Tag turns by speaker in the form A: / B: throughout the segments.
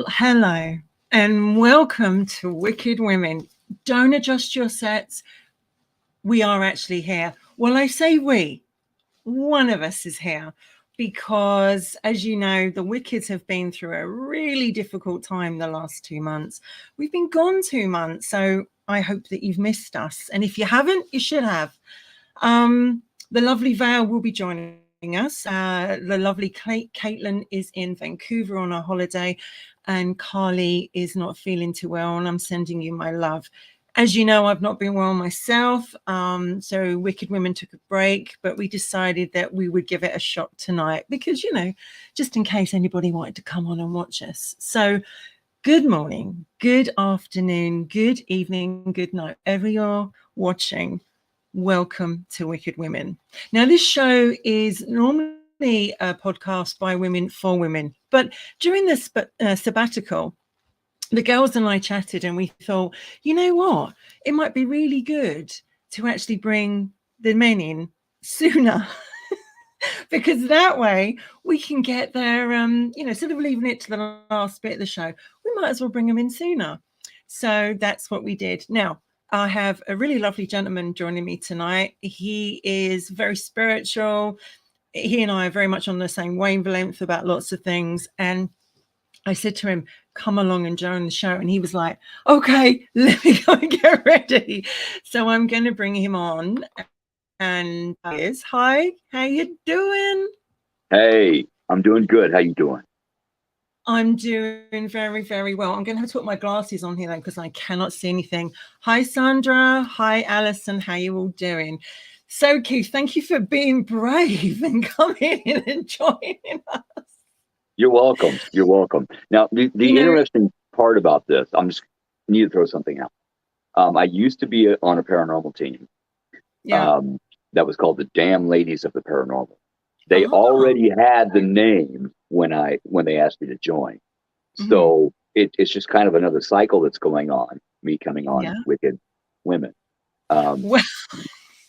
A: hello and welcome to Wicked Women. Don't adjust your sets. We are actually here. Well, I say we, one of us is here because, as you know, the Wickeds have been through a really difficult time the last 2 months. We've been gone 2 months, so I hope that you've missed us. And if you haven't, you should have. The lovely Val will be joining us. The lovely Caitlin is in Vancouver on a holiday, and Carly is not feeling too well, and I'm sending you my love. As you know, I've not been well myself, so Wicked Women took a break, but we decided that we would give it a shot tonight because, you know, just in case anybody wanted to come on and watch us. So good morning, good afternoon, good evening, good night, wherever you're watching. Welcome to Wicked Women. Now, this show is normally a podcast by women for women, but during this sabbatical, the girls and I chatted and we thought, you know what, it might be really good to actually bring the men in sooner because that way we can get there, instead of leaving it to the last bit of the show, we might as well bring them in sooner. So that's what we did. Now, I have a really lovely gentleman joining me tonight. He is very spiritual. He and I are very much on the same wavelength about lots of things. And I said to him, come along and join the show. And he was like, okay, let me go and get ready. So I'm going to bring him on. And hi, how you doing?
B: Hey, I'm doing good. How you doing?
A: I'm doing very, very well. I'm going to have to put my glasses on here though, because I cannot see anything. Hi, Sandra. Hi, Alison. How you all doing? So, Keith, thank you for being brave and coming in and joining us.
B: You're welcome. You're welcome. Now, the interesting part about this, I need to throw something out. I used to be on a paranormal team.
A: Yeah.
B: That was called the Damn Ladies of the Paranormal. They already had the name when they asked me to join. So it's just kind of another cycle that's going on, me coming on Wicked Women.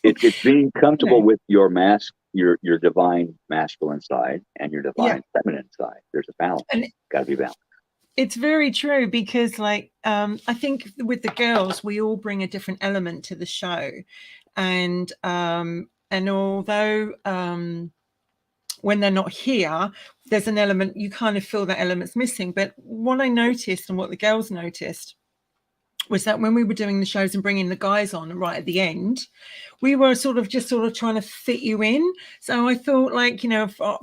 B: It's being comfortable with your your divine masculine side and your divine feminine side. There's a balance. Got to be balanced.
A: It's very true because, I think with the girls, we all bring a different element to the show, and although when they're not here, there's an element, you kind of feel that element's missing. But what I noticed and what the girls noticed was that when we were doing the shows and bringing the guys on right at the end, we were sort of trying to fit you in. So I thought,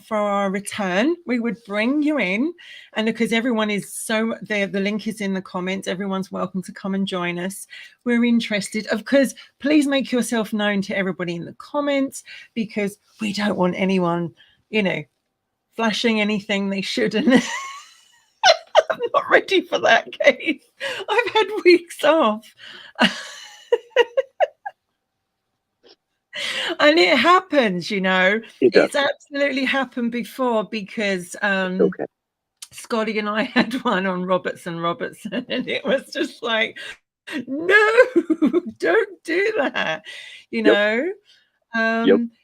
A: for our return, we would bring you in. And because everyone is the link is in the comments, everyone's welcome to come and join us. We're interested. Of course, please make yourself known to everybody in the comments because we don't want anyone, flashing anything they shouldn't. I'm not ready for that, Keith. I've had weeks off. And it happens, it's absolutely happened before because Scotty and I had one on Robertson, and it was just like, no, don't do that,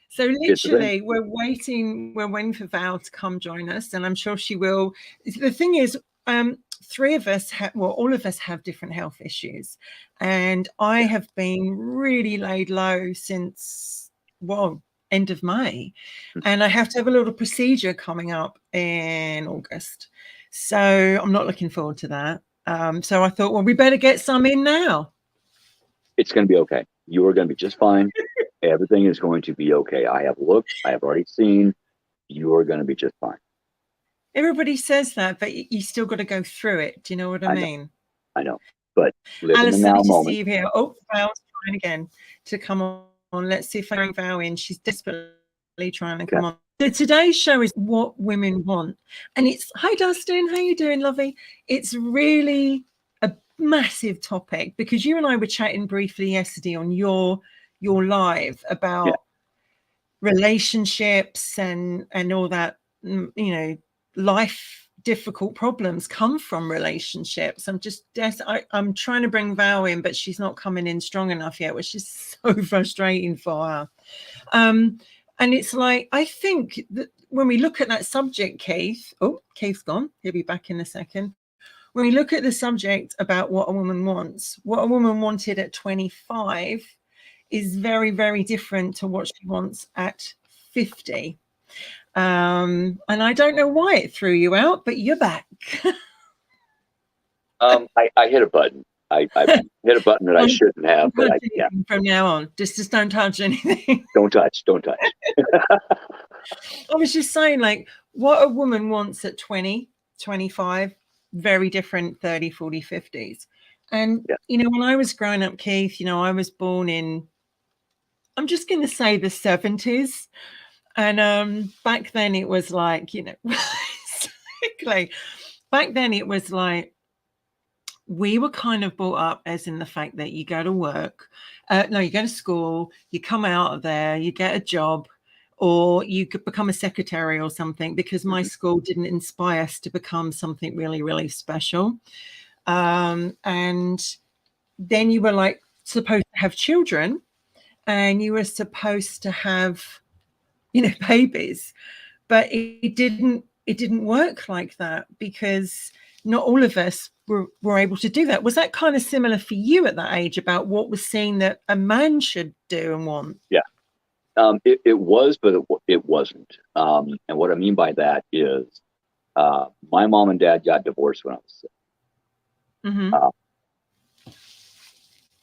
A: So literally we're waiting for Val to come join us, and I'm sure she will. The thing is, three of us all of us have different health issues, and I have been really laid low since end of May, and I have to have a little procedure coming up in August, so I'm not looking forward to that. So I thought, well, we better get some in now.
B: It's going to be okay. You are going to be just fine. Everything is going to be okay. I have looked, I have already seen. You are going to be just fine.
A: Everybody says that, but you still got to go through it. Do you know what I mean?
B: I know. But live
A: Alison,
B: in the now
A: did you
B: moment.
A: see you here? Oh, Val's trying again to come on. Let's see if I can Val in. She's desperately trying to come on. So today's show is what women want. And it's, hi, Dustin. How you doing, lovey? It's really a massive topic because you and I were chatting briefly yesterday on your live about relationships and all that, life difficult problems come from relationships. I'm trying to bring Val in, but she's not coming in strong enough yet, which is so frustrating for her. And it's like, I think that when we look at that subject, Keith's gone. He'll be back in a second. when we look at the subject about what a woman wants, what a woman wanted at 25 is very, very different to what she wants at 50. And I don't know why it threw you out, but you're back.
B: I hit a button. I hit a button that I shouldn't have, but yeah.
A: From now on, just don't touch anything.
B: Don't touch.
A: I was just saying, like, what a woman wants at 20, 25, very different 30, 40, 50s. And, you know, when I was growing up, Keith, you know, I was born in, I'm just going to say the 70s. And back then it was like, you know, exactly. Back then it was like, we were kind of brought up as in the fact that you go to work, you go to school, you come out of there, you get a job, or you could become a secretary or something, because my school didn't inspire us to become something really, really special. And then you were like supposed to have children, and you were supposed to have, you know, babies, but it didn't work like that, because not all of us were able to do that. Was that kind of similar for you at that age, about what was seen that a man should do and want?
B: Yeah. It was, but it wasn't. And what I mean by that is, my mom and dad got divorced when I was 6.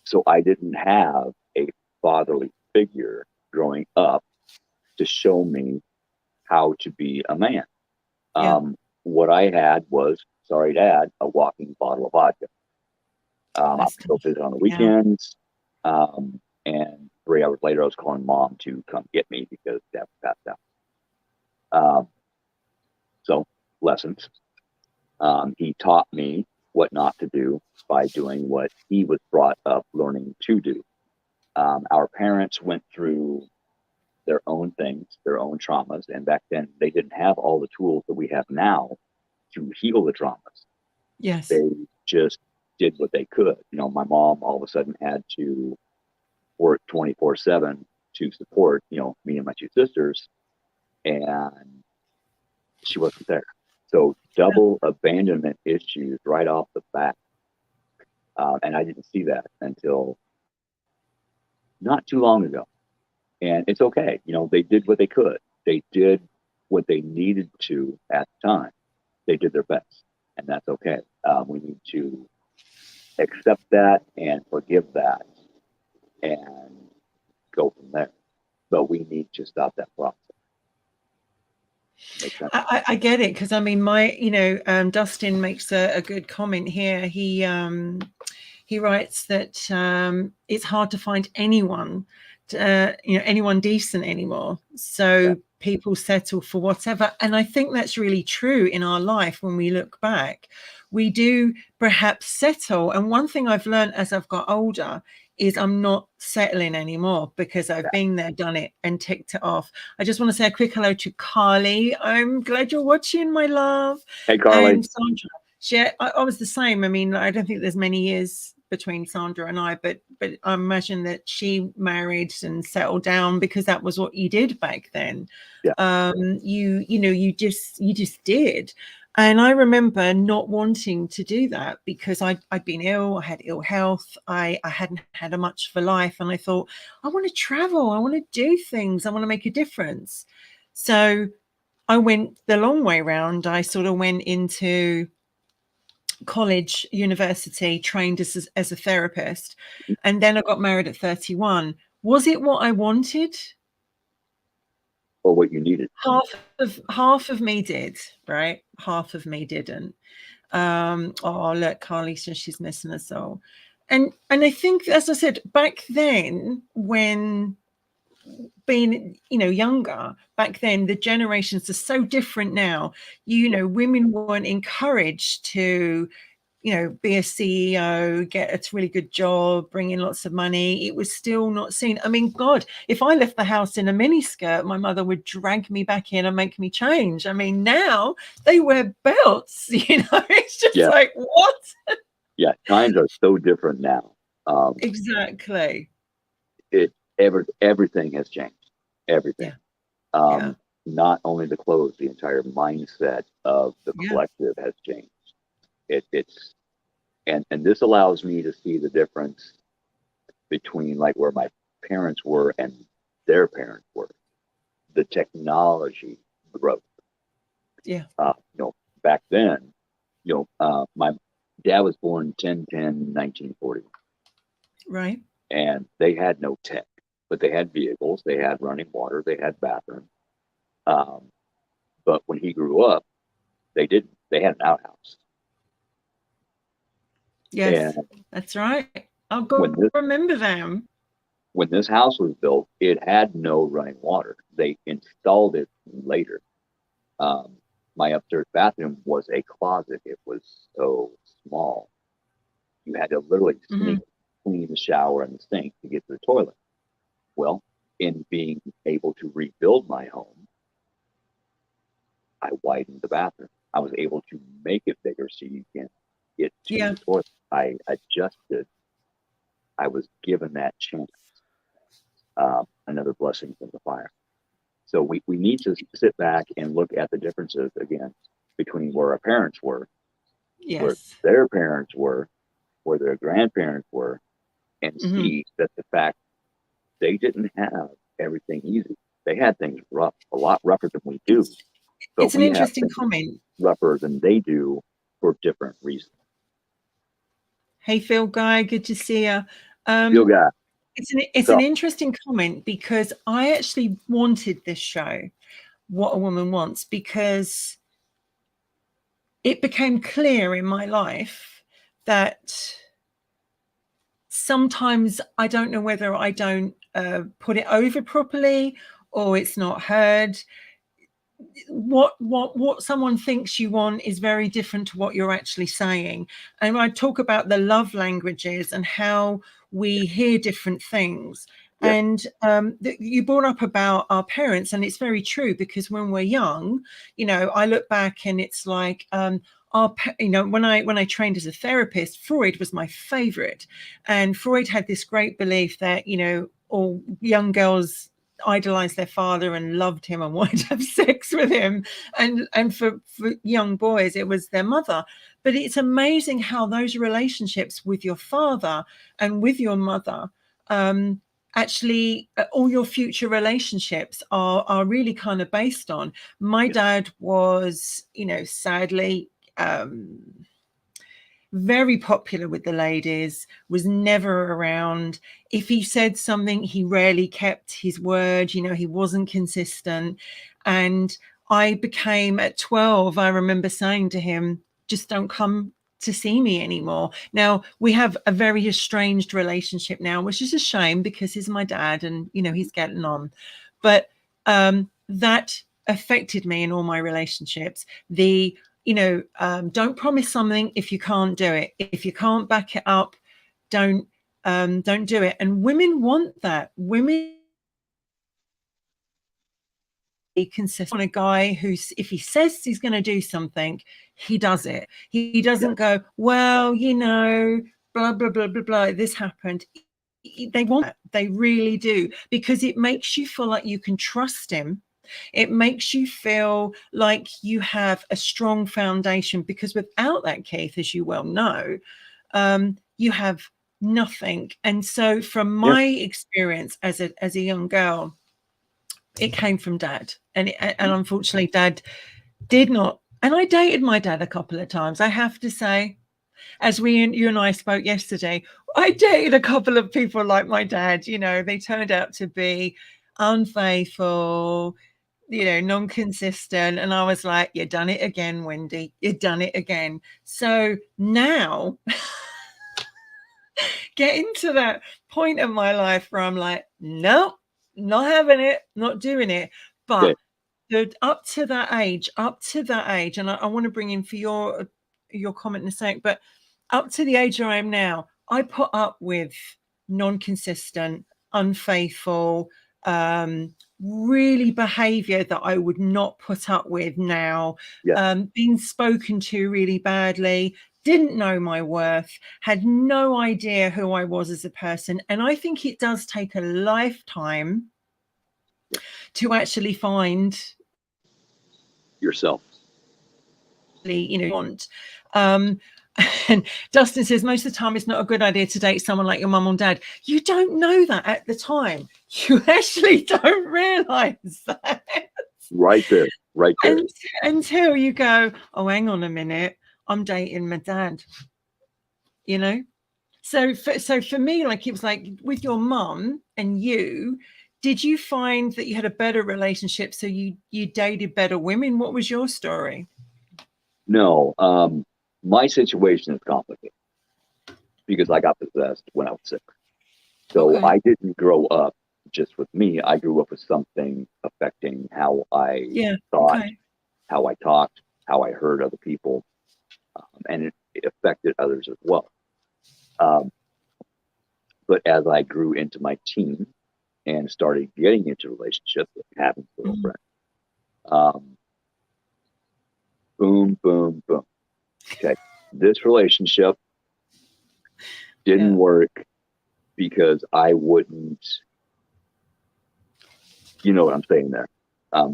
B: So I didn't have a fatherly figure growing up to show me how to be a man. What I had was, sorry, Dad, a walking bottle of vodka. I would go visit on the weekends, and 3 hours later, I was calling Mom to come get me because Dad was passed out. So lessons. He taught me what not to do by doing what he was brought up learning to do. Our parents went through their own things, their own traumas, and back then they didn't have all the tools that we have now to heal the traumas.
A: Yes.
B: They just did what they could. You know, my mom all of a sudden had to work 24/7 to support, you know, me and my 2 sisters, and she wasn't there. So double abandonment issues right off the bat. And I didn't see that until not too long ago. And it's okay. You know, they did what they could. They did what they needed to at the time. They did their best, and that's okay. We need to accept that and forgive that and go from there. But we need to stop that process.
A: I get it, because I mean, Dustin makes a good comment here. He writes that it's hard to find anyone, anyone decent anymore. So people settle for whatever. And I think that's really true in our life. When we look back, we do perhaps settle. And one thing I've learned as I've got older is I'm not settling anymore, because I've been there, done it, and ticked it off. I just want to say a quick hello to Carly. I'm glad you're watching, my love.
B: Hey, Carly.
A: And Sandra. I was the same. I mean, I don't think there's many years between Sandra and I, but I imagine that she married and settled down because that was what you did back then. You just did. And I remember not wanting to do that, because I'd been ill, I had ill health, I hadn't had a much for life, and I thought, I want to travel, I want to do things, I want to make a difference. So I went the long way round. I sort of went into college, university, trained as a therapist, and then I got married at 31. Was it what I wanted?
B: Or what you needed?
A: Half of me did, right? Half of me didn't. Oh, look, Carly says she's missing us all. And I think, as I said, back then, when being, younger, back then, the generations are so different now. Women weren't encouraged to, be a CEO, get a really good job, bring in lots of money. It was still not seen. I mean, God, if I left the house in a miniskirt, my mother would drag me back in and make me change. I mean, now they wear belts, it's just like, what?
B: Yeah, times are so different now.
A: Exactly.
B: Everything has changed. Everything. Not only the clothes, the entire mindset of the collective has changed. It's and this allows me to see the difference between like where my parents were and their parents were. The technology growth.
A: Yeah.
B: Back then, my dad was born 10/10/1940,
A: Right.
B: and they had no tech, but they had vehicles, they had running water, they had bathrooms. Um, but when he grew up, they didn't. They had an outhouse.
A: Yes,
B: And
A: that's right. I've
B: when
A: got to
B: this
A: remember them.
B: when this house was built, it had no running water. They installed it later. Um, my upstairs bathroom was a closet. It was so small. You had to literally
A: Hmm.
B: sneak clean the shower and the sink to get to the toilet. Well, in being able to rebuild my home, I widened the bathroom. I was able to make it bigger so you can get to
A: Yeah.
B: the toilet. I adjusted. I was given that chance. Another blessing from the fire. So we need to sit back and look at the differences again between where our parents were, where
A: Yes.
B: their parents were, where their grandparents were, and
A: Hmm.
B: see that the fact they didn't have everything easy. They had things rough, a lot rougher than we do,
A: It's
B: but
A: it's an
B: we have
A: interesting
B: things
A: comment.
B: rougher than they do for different reasons.
A: Hey, Phil Guy, good to see you.
B: Feel guy.
A: It's an
B: So
A: interesting comment because I actually wanted this show, What a Woman Wants, because it became clear in my life that sometimes I don't know whether I don't put it over properly or it's not heard. What someone thinks you want is very different to what you're actually saying. And I talk about the love languages and how we hear different things.
B: yeah,
A: And you brought up about our parents, and it's very true because when we're young, I look back and it's like when I trained as a therapist, Freud was my favorite, and Freud had this great belief that all young girls idolized their father and loved him and wanted to have sex with him, and for young boys it was their mother. But it's amazing how those relationships with your father and with your mother, actually all your future relationships are really kind of based on. My
B: yeah,
A: dad was, sadly, um very popular with the ladies, was never around. If he said something, he rarely kept his word. He wasn't consistent. And I became, at 12, I remember saying to him, just don't come to see me anymore. Now, we have a very estranged relationship now, which is a shame because he's my dad and, he's getting on. But that affected me in all my relationships. Don't promise something if you can't do it. If you can't back it up, don't do it. And women want that. Women consist on a guy who's, if he says he's going to do something, he does it. He
B: yeah,
A: doesn't go, well, blah blah blah blah blah, this happened. They want that. They really do, because it makes you feel like you can trust him. It makes you feel like you have a strong foundation, because without that, Keith, as you well know, you have nothing. And so from
B: yeah.
A: my experience as a young girl, it came from dad. And unfortunately, dad did not. And I dated my dad a couple of times, I have to say. As you and I spoke yesterday, I dated a couple of people like my dad. They turned out to be unfaithful, non-consistent. And I was like, you done it again, Wendy. You done it again. So now getting to that point in my life where I'm like, no, not having it, not doing it. But
B: Okay.
A: up to that age, and I want to bring in for your comment in a second, but up to the age I am now, I put up with non-consistent, unfaithful, really behavior that I would not put up with now.
B: Yeah.
A: Being spoken to really badly, didn't know my worth, had no idea who I was as a person. And I think it does take a lifetime
B: Yeah.
A: to actually find
B: Yourself.
A: want. Um, And Dustin says, most of the time it's not a good idea to date someone like your mum or dad. You don't know that at the time. You actually don't realize that.
B: Right there. Right there.
A: Until you go, oh, hang on a minute, I'm dating my dad. You know? So for me, like, it was like with your mum and you, did you find that you had a better relationship? So you dated better women? What was your story?
B: No, my situation is complicated because I got possessed when I was 6. So
A: Okay.
B: I didn't grow up just with me. I grew up with something affecting how I thought,
A: Okay.
B: how I talked, how I heard other people, and it affected others as well. But as I grew into my teens and started getting into relationships with having a girlfriend, boom, boom, boom. Okay, this relationship didn't work because I wouldn't, you know what I'm saying there.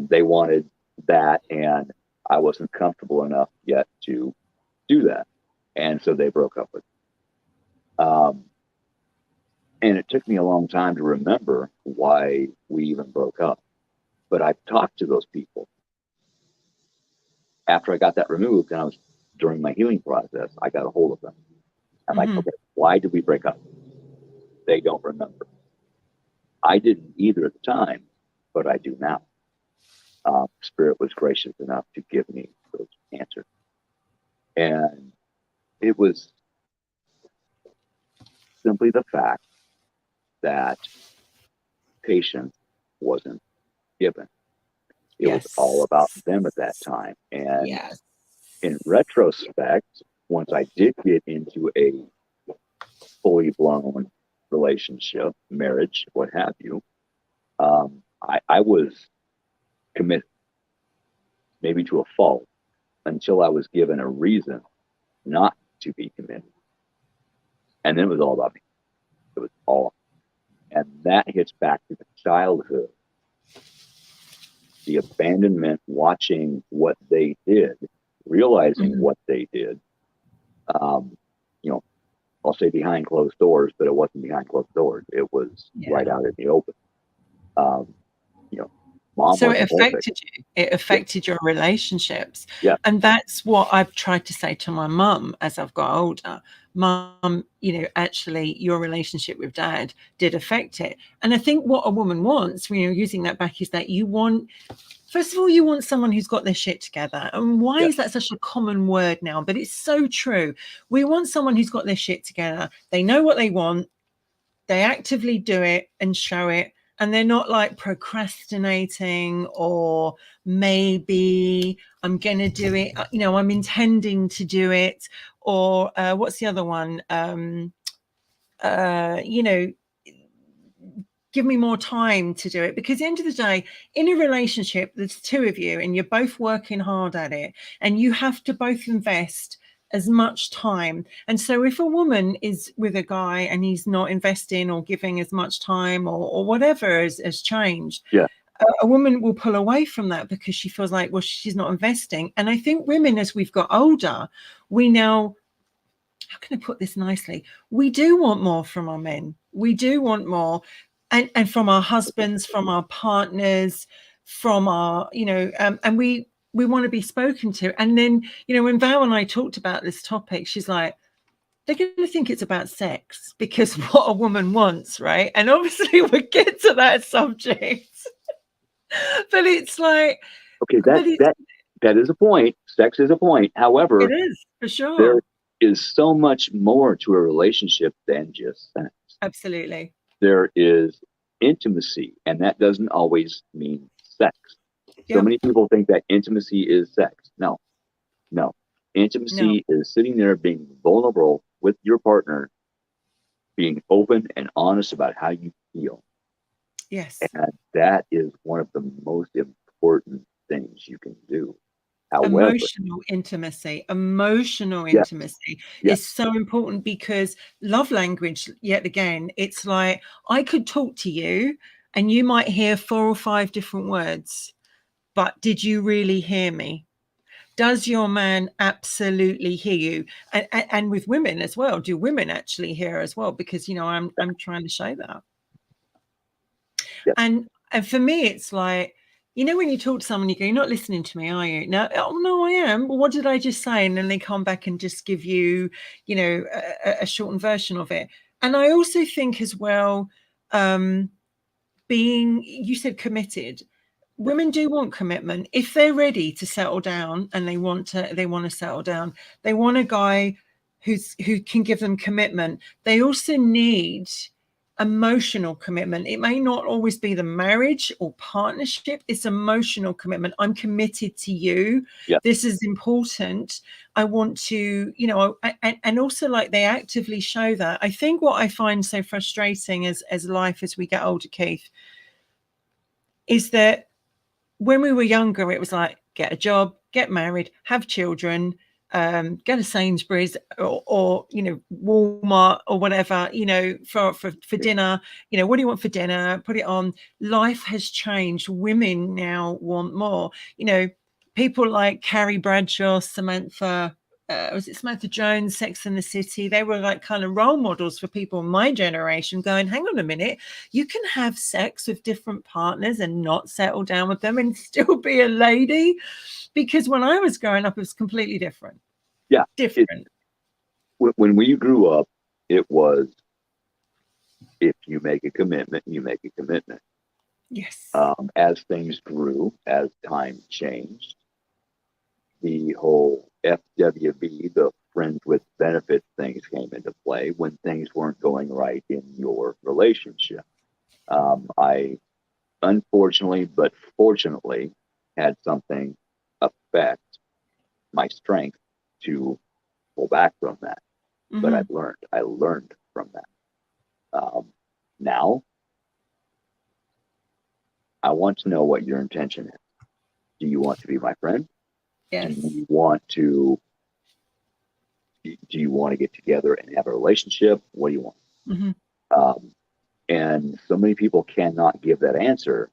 B: They wanted that, and I wasn't comfortable enough yet to do that, and so they broke up with me. And it took me a long time to remember why we even broke up. But I've talked to those people after I got that removed, and I was during my healing process. I got a hold of them. I'm like, okay, why did we break up? They don't remember. I didn't either at the time, but I do now. Spirit was gracious enough to give me those answers. And it was simply the fact that patience wasn't given. It was all about them at that time. And in retrospect, once I did get into a fully blown relationship, marriage, what have you, I was committed, maybe to a fault, until I was given a reason not to be committed. And then it was all about me. It was all. And that hits back to the childhood, the abandonment, watching what they did, realizing what they did. You know, I'll say behind closed doors, but it wasn't behind closed doors. It was right out in the open. You know, mom
A: so
B: wasn't
A: it affected
B: perfect.
A: you. It affected your relationships.
B: Yeah.
A: And that's what I've tried to say to my mum as I've got older. Mum, you know, actually your relationship with dad did affect it. And I think what a woman wants, when you're using that back, is that you want, first of all, you want someone who's got their shit together. And why is that such a common word now? But it's so true. We want someone who's got their shit together. They know what they want. They actively do it and show it. And they're not like procrastinating, or maybe I'm going to do it, you know, I'm intending to do it. Or what's the other one? You know, give me more time to do it. Because at the end of the day, in a relationship, there's two of you and you're both working hard at it, and you have to both invest as much time. And so if a woman is with a guy and he's not investing or giving as much time, or whatever has changed, a woman will pull away from that because she feels like, well, she's not investing. And I think women, as we've got older, we now, how can I put this nicely? We do want more from our men. We do want more. And from our husbands, from our partners, from our, you know, and we want to be spoken to. And then, you know, when Val and I talked about this topic, she's like, they're going to think it's about sex, because what a woman wants, right? And obviously we'll get to that subject. But it's like,
B: okay, that is a point. Sex is a point. However,
A: it is, for sure.
B: There is so much more to a relationship than just sex.
A: Absolutely.
B: There is intimacy, and that doesn't always mean sex. So many people think that intimacy is sex. No. Intimacy is sitting there being vulnerable with your partner, being open and honest about how you feel.
A: Yes.
B: And that is one of the most important things you can do.
A: However, emotional intimacy is so important, because love language, yet again, it's like, I could talk to you and you might hear 4 or 5 different words, but did you really hear me? Does your man absolutely hear you? And with women as well, do women actually hear as well? Because I'm trying to show that.
B: Yes.
A: And for me, it's like, when you talk to someone, you go, "You're not listening to me, are you?" No, oh no, I am. Well, what did I just say? And then they come back and just give you, a shortened version of it. And I also think as well, you said committed. Women do want commitment if they're ready to settle down, and they want to settle down. They want a guy who can give them commitment. They also need emotional commitment. It may not always be the marriage or partnership. It's emotional commitment. I'm committed to you.
B: Yeah.
A: This is important. I want to, and also, like, they actively show that. I think what I find so frustrating as life, as we get older, Keith, is that when we were younger, it was like, get a job, get married, have children, go to Sainsbury's or Walmart or whatever, for dinner. What do you want for dinner? Put it on. Life has changed. Women now want more. People like Carrie Bradshaw, Samantha. Was it Samantha Jones, Sex and the City? They were like kind of role models for people in my generation going, hang on a minute, you can have sex with different partners and not settle down with them and still be a lady. Because when I was growing up, it was completely different.
B: Yeah.
A: Different.
B: When we grew up, it was, if you make a commitment, you make a commitment.
A: Yes.
B: As things grew, as time changed, the whole FWB, the friends with benefits things, came into play when things weren't going right in your relationship. I unfortunately, but fortunately, had something affect my strength to pull back from that.
A: Mm-hmm.
B: But I learned from that. Now, I want to know what your intention is. Do you want to be my friend?
A: Yes.
B: Do you want to get together and have a relationship? What do you want?
A: Mm-hmm.
B: And so many people cannot give that answer.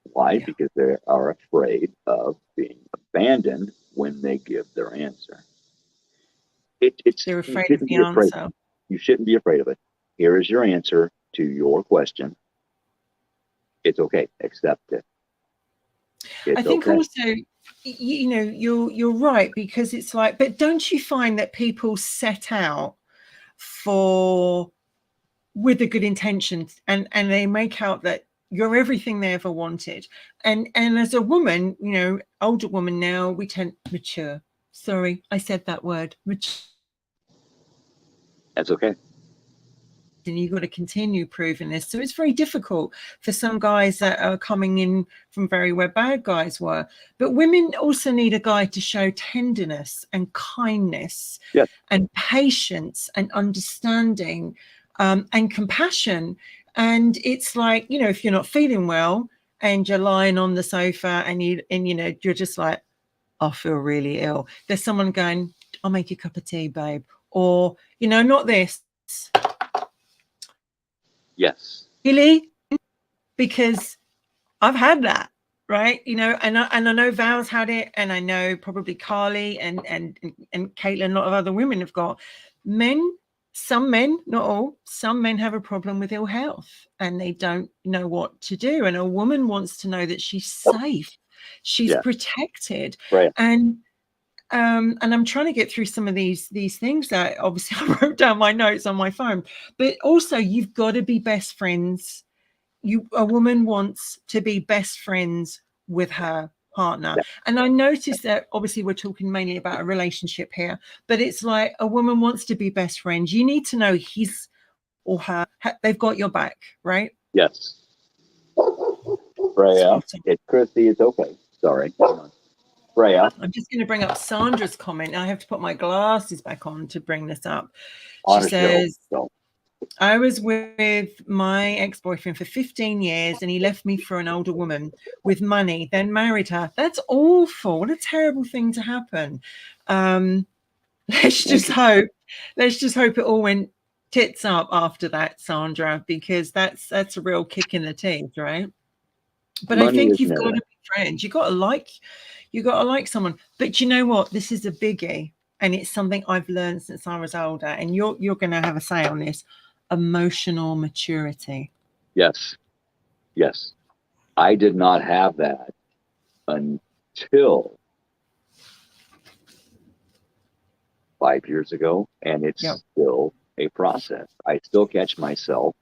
B: Why?
A: Yeah.
B: Because they are afraid of being abandoned when they give their answer.
A: They're afraid of the answer.
B: You shouldn't be afraid of it. Here is your answer to your question. It's okay. Accept it.
A: I think also, you're right, because it's like, but don't you find that people set out with a good intention, and they make out that you're everything they ever wanted, and as a woman, older woman now, we tend mature. Sorry, I said that word, mature.
B: That's okay.
A: And you've got to continue proving this. So it's very difficult for some guys that are coming in from where bad guys were. But women also need a guy to show tenderness and kindness,
B: yes,
A: and patience and understanding, and compassion. And it's like, if you're not feeling well and you're lying on the sofa and you're just like, I feel really ill, there's someone going, I'll make you a cup of tea, babe. Or, not this.
B: yes,
A: Really? Because I've had that, right? And I know Val's had it, and I know probably Carly and Caitlin, a lot of other women have got. Some men, not all, some men have a problem with ill health and they don't know what to do. And a woman wants to know that she's safe, she's protected.
B: right.
A: And I'm trying to get through some of these things that obviously I wrote down my notes on my phone. But also, you've got to be best friends. A woman wants to be best friends with her partner.
B: Yeah.
A: And I noticed that obviously we're talking mainly about a relationship here, but it's like a woman wants to be best friends. You need to know his or her, they've got your back, right?
B: Yes. Freya, it's Christy, it's okay. Sorry. Freya.
A: I'm just going to bring up Sandra's comment. I have to put my glasses back on to bring this up. She says, I was with my ex-boyfriend for 15 years and he left me for an older woman with money, then married her. That's awful. What a terrible thing to happen. Let's just hope it all went tits up after that, Sandra, because that's a real kick in the teeth, right? But I
B: Money
A: think
B: isn't
A: you've got to
B: everything.
A: be friends. You got to like someone. But you know what? This is a biggie, and it's something I've learned since I was older. And you're going to have a say on this: emotional maturity.
B: Yes, yes. I did not have that until 5 years ago, and
A: Yep.
B: it's still a process. I still catch myself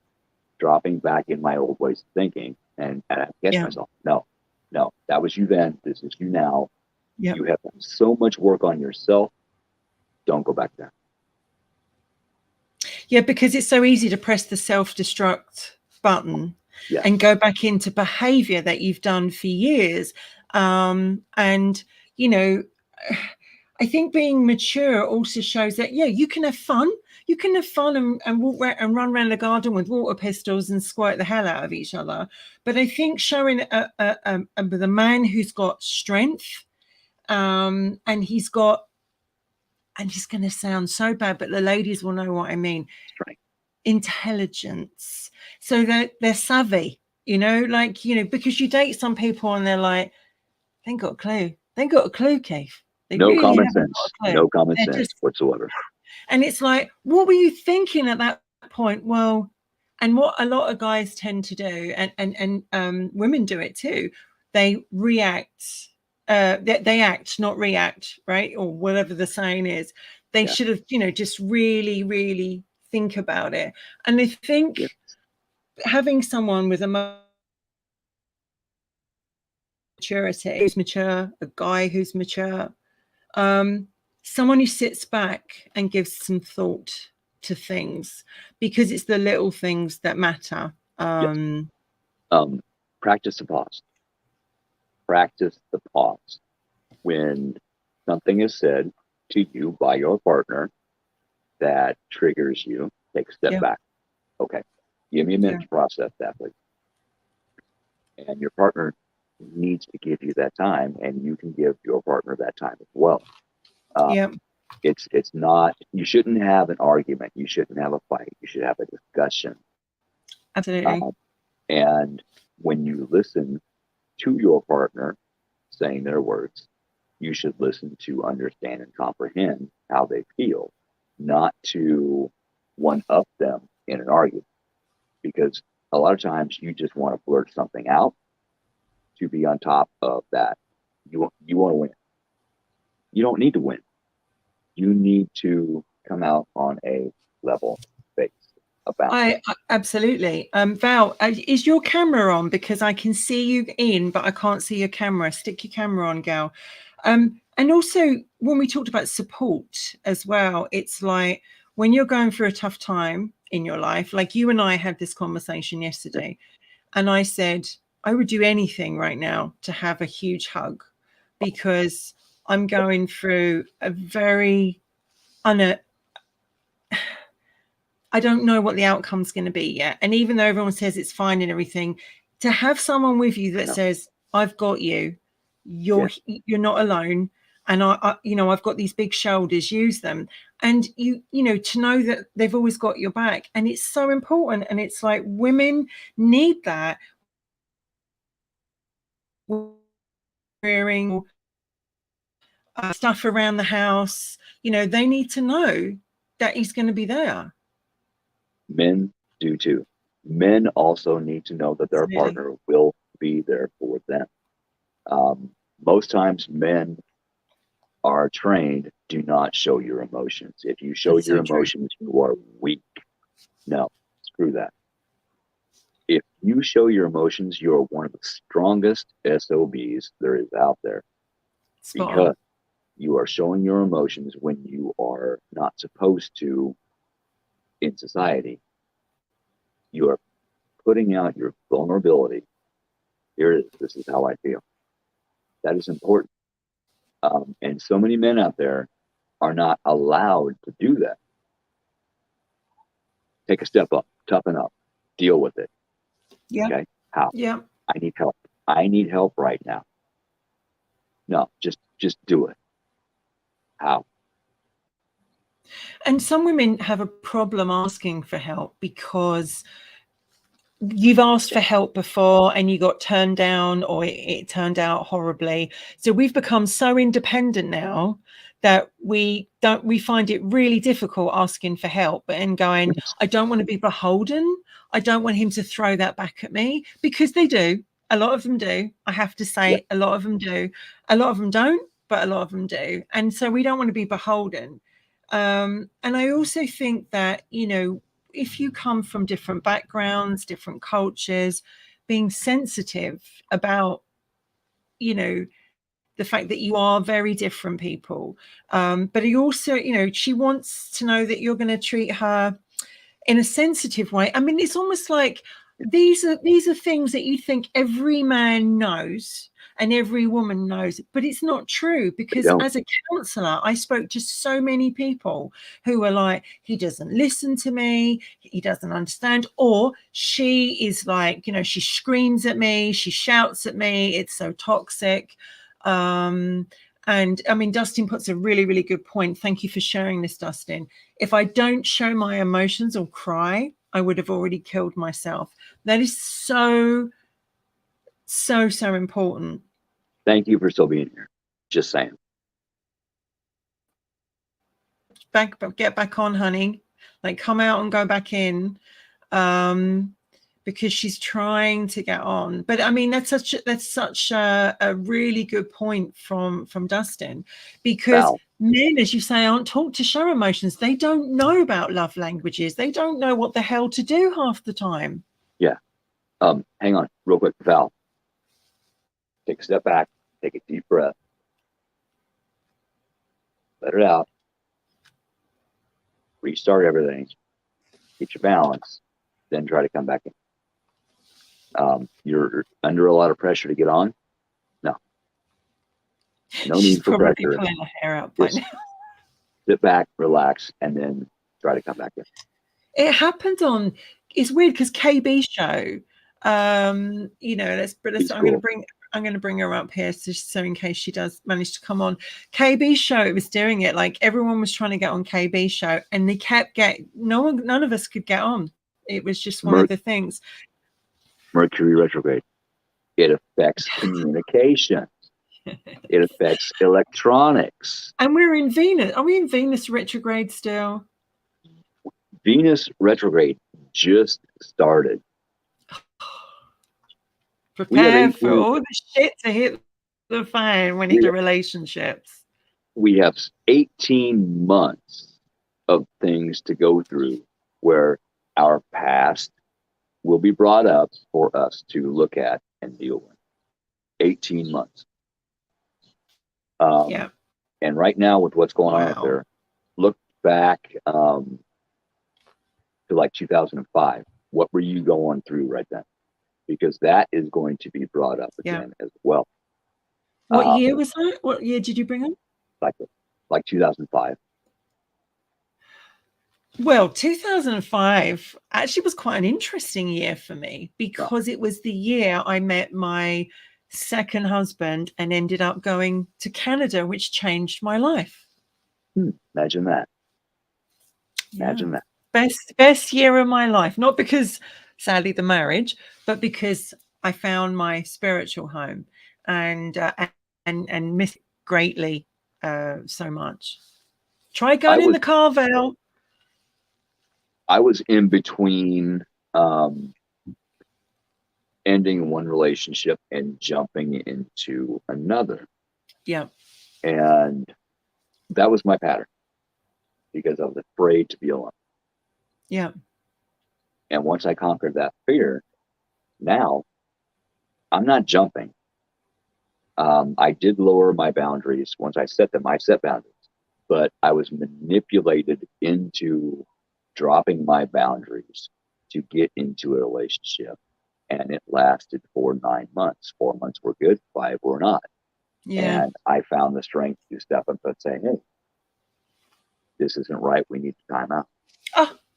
B: dropping back in my old ways of thinking, and I catch
A: Yeah.
B: myself, no, no, that was you then. This is you now.
A: Yep.
B: You have done so much work on yourself. Don't go back there.
A: Yeah, because it's so easy to press the self-destruct button
B: Yes,
A: and go back into behavior that you've done for years. And, you know, I think being mature also shows that, yeah, you can have fun. You can have fun and walk and run around the garden with water pistols and squirt the hell out of each other. But I think showing the man who's got strength, and he's got, and he's going to sound so bad, but the ladies will know what I mean,
B: strength.
A: intelligence, so that they're savvy, like, because you date some people and they're like, they ain't got a clue. They ain't got a clue, Keith. They
B: No
A: really
B: common
A: haven't got
B: sense.
A: a clue.
B: No common
A: They're
B: sense
A: just,
B: whatsoever.
A: and it's like, what were you thinking at that point? Well, and what a lot of guys tend to do, and women do it too, they react. They act, not react, right? Or whatever the saying is. They
B: Yeah.
A: should have, just really, really think about it. And I think
B: Yeah.
A: having someone with a maturity, who's mature, a guy who's mature, someone who sits back and gives some thought to things, because it's the little things that matter.
B: Yes. Practice the pause. Practice the pause. When something is said to you by your partner that triggers you, take a step
A: Yeah,
B: back. Okay. Give me a minute
A: yeah,
B: to process that, please. And your partner needs to give you that time, and you can give your partner that time as well. Uh,
A: yeah,
B: it's not, you shouldn't have an argument. You shouldn't have a fight. You should have a discussion.
A: absolutely.
B: Um, and when you listen to your partner saying their words, you should listen to understand and comprehend how they feel, not to one up them in an argument. Because a lot of times you just want to blurt something out to be on top of that. You want to win. You don't need to win. You need to come out on a level base about it.
A: I absolutely. Val, is your camera on? Because I can see you in, but I can't see your camera. Stick your camera on, gal. And also, when we talked about support as well, it's like when you're going through a tough time in your life, like you and I had this conversation yesterday, and I said I would do anything right now to have a huge hug, because I'm going through a very I don't know what the outcome's going to be yet. And even though everyone says it's fine and everything, to have someone with you that
B: No.
A: says, I've got you,
B: Yeah.
A: you're not alone. And I've got these big shoulders, use them. And to know that they've always got your back. And it's so important. And it's like women need that. Wearing stuff around the house, they need to know that he's going to be there.
B: Men do too. Men also need to know that their
A: Absolutely.
B: partner will be there for them. Most times, men are trained, do not show your emotions. If you show
A: That's
B: your
A: so true.
B: emotions, you are weak. No, screw that. If you show your emotions, you are one of the strongest SOBs there is out there,
A: Spot
B: because
A: on.
B: you are showing your emotions when you are not supposed to in society. You are putting out your vulnerability. Here it is. This is how I feel. That is important. And so many men out there are not allowed to do that. Take a step up, toughen up, deal with it.
A: Yeah.
B: Okay. How?
A: Yeah.
B: I need help. I need help right now. No, just do it. How?
A: And some women have a problem asking for help because you've asked for help before and you got turned down, or it turned out horribly. So we've become so independent now that we find it really difficult asking for help and going, I don't want to be beholden. I don't want him to throw that back at me, because they do. A lot of them do. I have to say, a lot of them do. A lot of them don't, but a lot of them do. And so we don't want to be beholden. And I also think that, if you come from different backgrounds, different cultures, being sensitive about, the fact that you are very different people. But he also, she wants to know that you're going to treat her in a sensitive way. I mean, it's almost like these are things that you think every man knows and every woman knows, but it's not true, because as a counselor, I spoke to so many people who were like, he doesn't listen to me, he doesn't understand, or she is like, she screams at me, she shouts at me, it's so toxic. And I mean, Dustin puts a really, really good point. Thank you for sharing this, Dustin. If I don't show my emotions or cry, I would have already killed myself. That is so, so, so important.
B: Thank you for still being here. Just saying.
A: Get back on, honey. Like, come out and go back in. Because she's trying to get on. But I mean, that's such a really good point from Dustin, because men, as you say, aren't taught to show emotions. They don't know about love languages. They don't know what the hell to do half the time.
B: Yeah. Hang on real quick, Val. Take a step back, take a deep breath. Let it out. Restart everything. Get your balance. Then try to come back in. You're under a lot of pressure to get on. No need for pressure.
A: Pulling her hair out by now.
B: Sit back, relax, and then try to come back in.
A: It happened on. It's weird because KB show. I'm going to bring her up here, so in case she does manage to come on. KB show, it was doing it, like everyone was trying to get on KB show, and they kept none of us could get on. It was just one of the things.
B: Mercury retrograde. It affects communication. It affects electronics.
A: And we're in Venus. Are we in Venus retrograde still?
B: Venus retrograde just started.
A: Prepare for all the shit to hit the fan when into relationships.
B: We have 18 months of things to go through where our past will be brought up for us to look at and deal with. 18 months. And right now, with what's going on out there, look back to like 2005. What were you going through right then? Because that is going to be brought up again as well.
A: What year was that? What year did you bring up?
B: Like 2005.
A: Well, 2005 actually was quite an interesting year for me, because it was the year I met my second husband and ended up going to Canada, which changed my life.
B: Imagine that. Imagine that.
A: Best year of my life. Not because, sadly, the marriage, but because I found my spiritual home and miss it greatly so much. Try going in the car, Val.
B: I was in between ending one relationship and jumping into another.
A: Yeah.
B: And that was my pattern, because I was afraid to be alone.
A: Yeah.
B: And once I conquered that fear, now I'm not jumping. I did lower my boundaries. Once I set boundaries, but I was manipulated into dropping my boundaries to get into a relationship. And it lasted for 9 months. 4 months were good, 5 were not.
A: Yeah.
B: And I found the strength to step up and say, hey, this isn't right. We need to time out.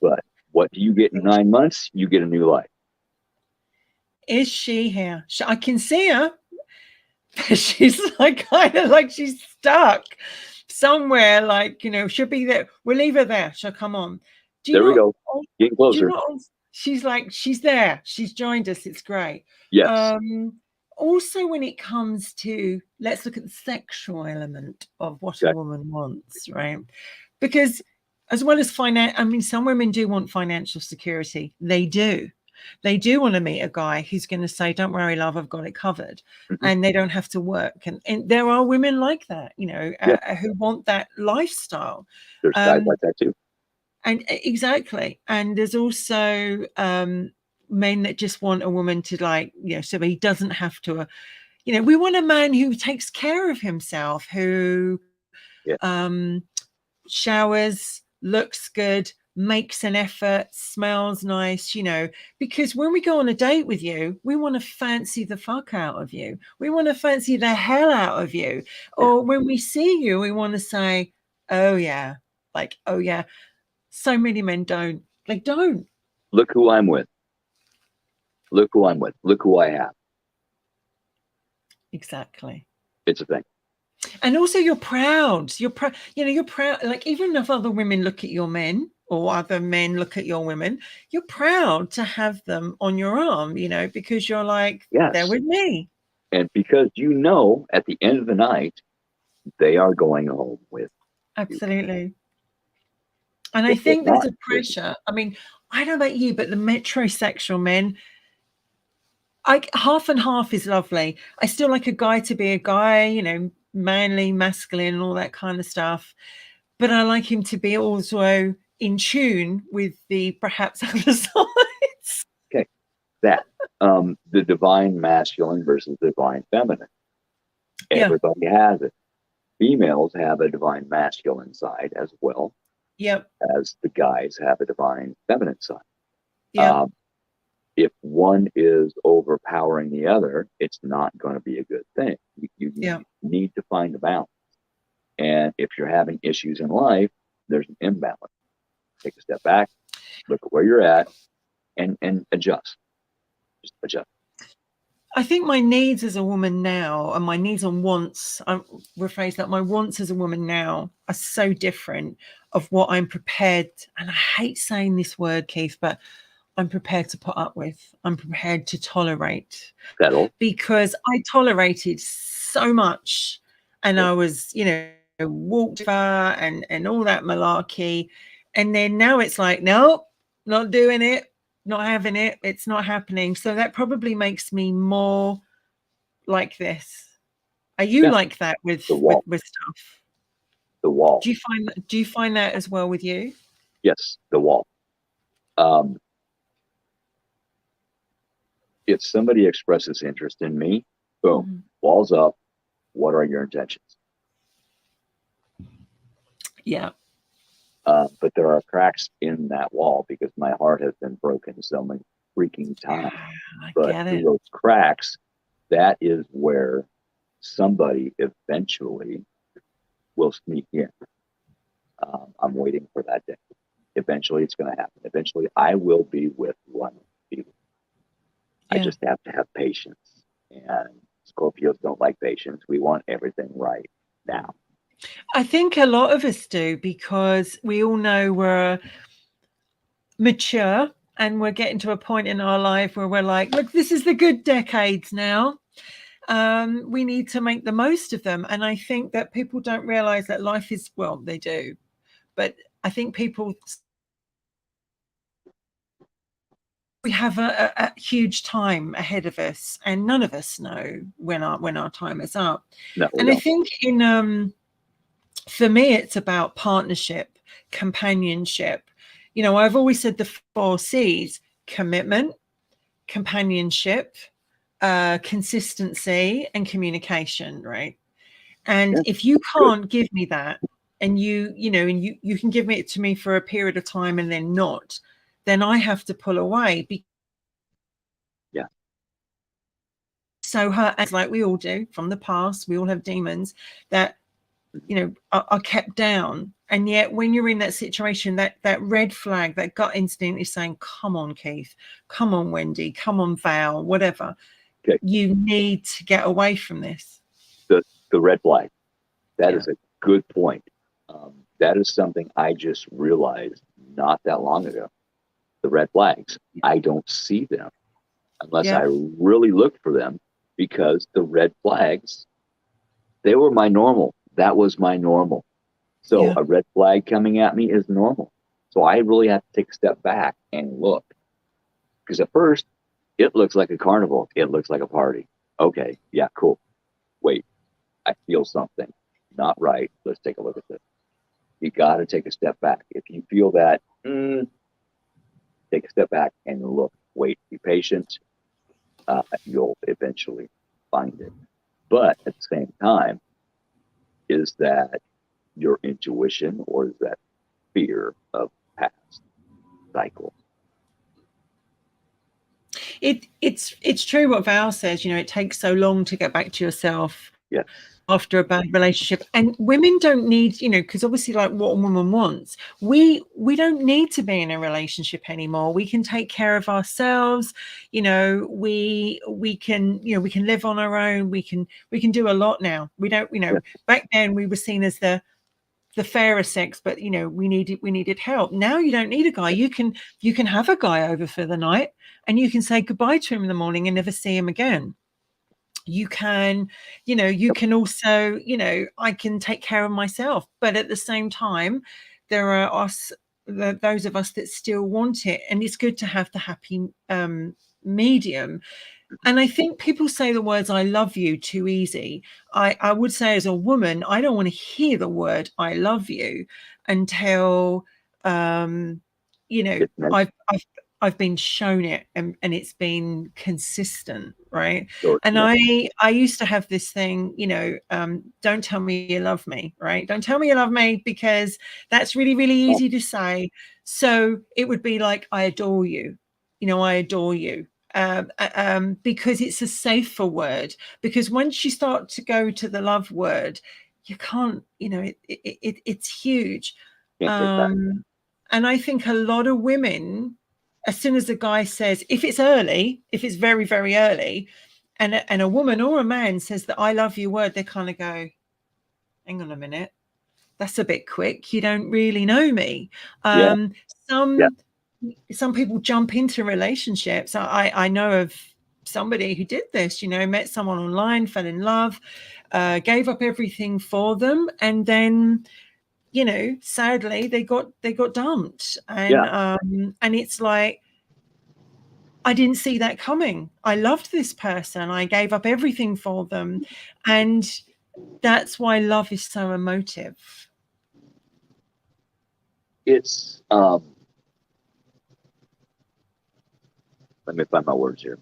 B: But what do you get in 9 months? You get a new life.
A: Is she here? I can see her. She's like kind of like she's stuck somewhere, like, she'll be there. We'll leave her there. She'll come on.
B: There we go. Getting closer.
A: She's like, she's there. She's joined us. It's great.
B: Yes.
A: Also, when it comes to, let's look at the sexual element of what a
B: Okay.
A: woman wants, right? Because as well as finance, I mean, some women do want financial security. They do. They do want to meet a guy who's going to say, don't worry, love, I've got it covered.
B: Mm-hmm.
A: And they don't have to work. And there are women like that, you know, who want that lifestyle.
B: There's guys like that too.
A: And exactly. And there's also men that just want a woman to, like, you know, so he doesn't have to, you know, we want a man who takes care of himself, who showers, looks good, makes an effort, smells nice, you know, because when we go on a date with you, we want to fancy the fuck out of you. We want to fancy the hell out of you. Or when we see you, we want to say, oh yeah, like, oh yeah. So many men don't. They don't.
B: Look who I'm with. Look who I'm with. Look who I have.
A: Exactly.
B: It's a thing.
A: And also you're proud. You're proud. You know, you're proud. Like, even if other women look at your men or other men look at your women, you're proud to have them on your arm, you know, because you're like,
B: yes,
A: they're with me.
B: And because you know at the end of the night, they are going home with
A: Absolutely. You. And
B: if
A: I think there's a pressure. I mean, I don't know about you, but the metrosexual men, half and half is lovely. I still like a guy to be a guy, you know, manly, masculine, and all that kind of stuff. But I like him to be also in tune with the perhaps other sides.
B: Okay, that the divine masculine versus the divine feminine. Everybody has it. Females have a divine masculine side as well.
A: Yep.
B: As the guys have a divine feminine side.
A: Yeah.
B: If one is overpowering the other, it's not going to be a good thing. You need to find a balance. And if you're having issues in life, there's an imbalance. Take a step back, look at where you're at, and adjust. Just adjust.
A: I think my needs as a woman now and my needs and wants, I rephrase that, my wants as a woman now are so different of what I'm prepared, and I hate saying this word, Keith, but I'm prepared to put up with. I'm prepared to tolerate.
B: Settle.
A: Because I tolerated so much, and I was, you know, walked far and all that malarkey. And then now it's like, nope, not doing it. Not having it. It's not happening. So that probably makes me more like this. Are you like that with stuff?
B: The wall.
A: Do you find that as well with you?
B: Yes, the wall. If somebody expresses interest in me, boom, walls up. What are your intentions?
A: Yeah.
B: But there are cracks in that wall because my heart has been broken so many freaking times. But through those cracks, that is where somebody eventually will sneak in. I'm waiting for that day. Eventually, it's going to happen. Eventually, I will be with one people. I just have to have patience. And Scorpios don't like patience. We want everything right now.
A: I think a lot of us do, because we all know we're mature and we're getting to a point in our life where we're like, look, this is the good decades now. We need to make the most of them. And I think that people don't realize that life is, well, they do, but I think people, we have a huge time ahead of us, and none of us know when our time is up.
B: No,
A: and I think for me, it's about partnership, companionship. You know, I've always said the 4 C's: commitment, companionship, consistency, and communication, right? And if you can't give me that, and you can give it to me for a period of time and then not, then I have to pull away. So hurt, as like we all do from the past, we all have demons that, you know, are kept down. And yet when you're in that situation, that red flag, that gut instinct is saying, come on, Keith, come on, Wendy, come on, Val, whatever. You need to get away from this.
B: The red flag. That is a good point. That is something I just realized not that long ago. the red flags. I don't see them unless I
A: Yeah.
B: really look for them, because the red flags, they were my normal. That was my normal. So
A: Yeah.
B: a red flag coming at me is normal. So I really have to take a step back and look. Because at first, it looks like a carnival. It looks like a party. Okay, yeah, cool. Wait, I feel something not right. Let's take a look at this. You got to take a step back. If you feel that, take a step back and look. Wait, be patient. You'll eventually find it. But at the same time, is that your intuition, or is that fear of past cycles?
A: It's true what Val says. It takes so long to get back to yourself
B: Yes.
A: after a bad relationship, and women don't need, because obviously, like, what a woman wants, we don't need to be in a relationship anymore. We can take care of ourselves. We can, we can live on our own. We can do a lot now. We don't,
B: Yes.
A: back then we were seen as the fairer sex, but we needed help. Now you don't need a guy. You can have a guy over for the night, and you can say goodbye to him in the morning and never see him again. You can, you can also, I can take care of myself, but at the same time, there are those of us that still want it, and it's good to have the happy medium. And I think people say the words "I love you" too easy. I would say, as a woman, I don't want to hear the word "I love you" until I've been shown it, and it's been consistent, right?
B: So,
A: And
B: yeah.
A: I used to have this thing, don't tell me you love me, right? Don't tell me you love me, because that's really, really easy to say. So it would be like, I adore you, I adore you. Because it's a safer word. Because once you start to go to the love word, you can't, it's huge.
B: Can't take that.
A: And I think a lot of women, as soon as a guy says, if it's early, if it's very, very early, and a woman or a man says that "I love you" word, they kind of go, hang on a minute, that's a bit quick. You don't really know me.
B: Yeah. Yeah.
A: Some people jump into relationships. I know of somebody who did this, met someone online, fell in love, gave up everything for them, and then, sadly they got dumped. And
B: Yeah.
A: and it's like, I didn't see that coming. I loved this person. I gave up everything for them. And that's why love is so emotive.
B: It's let me find my words here.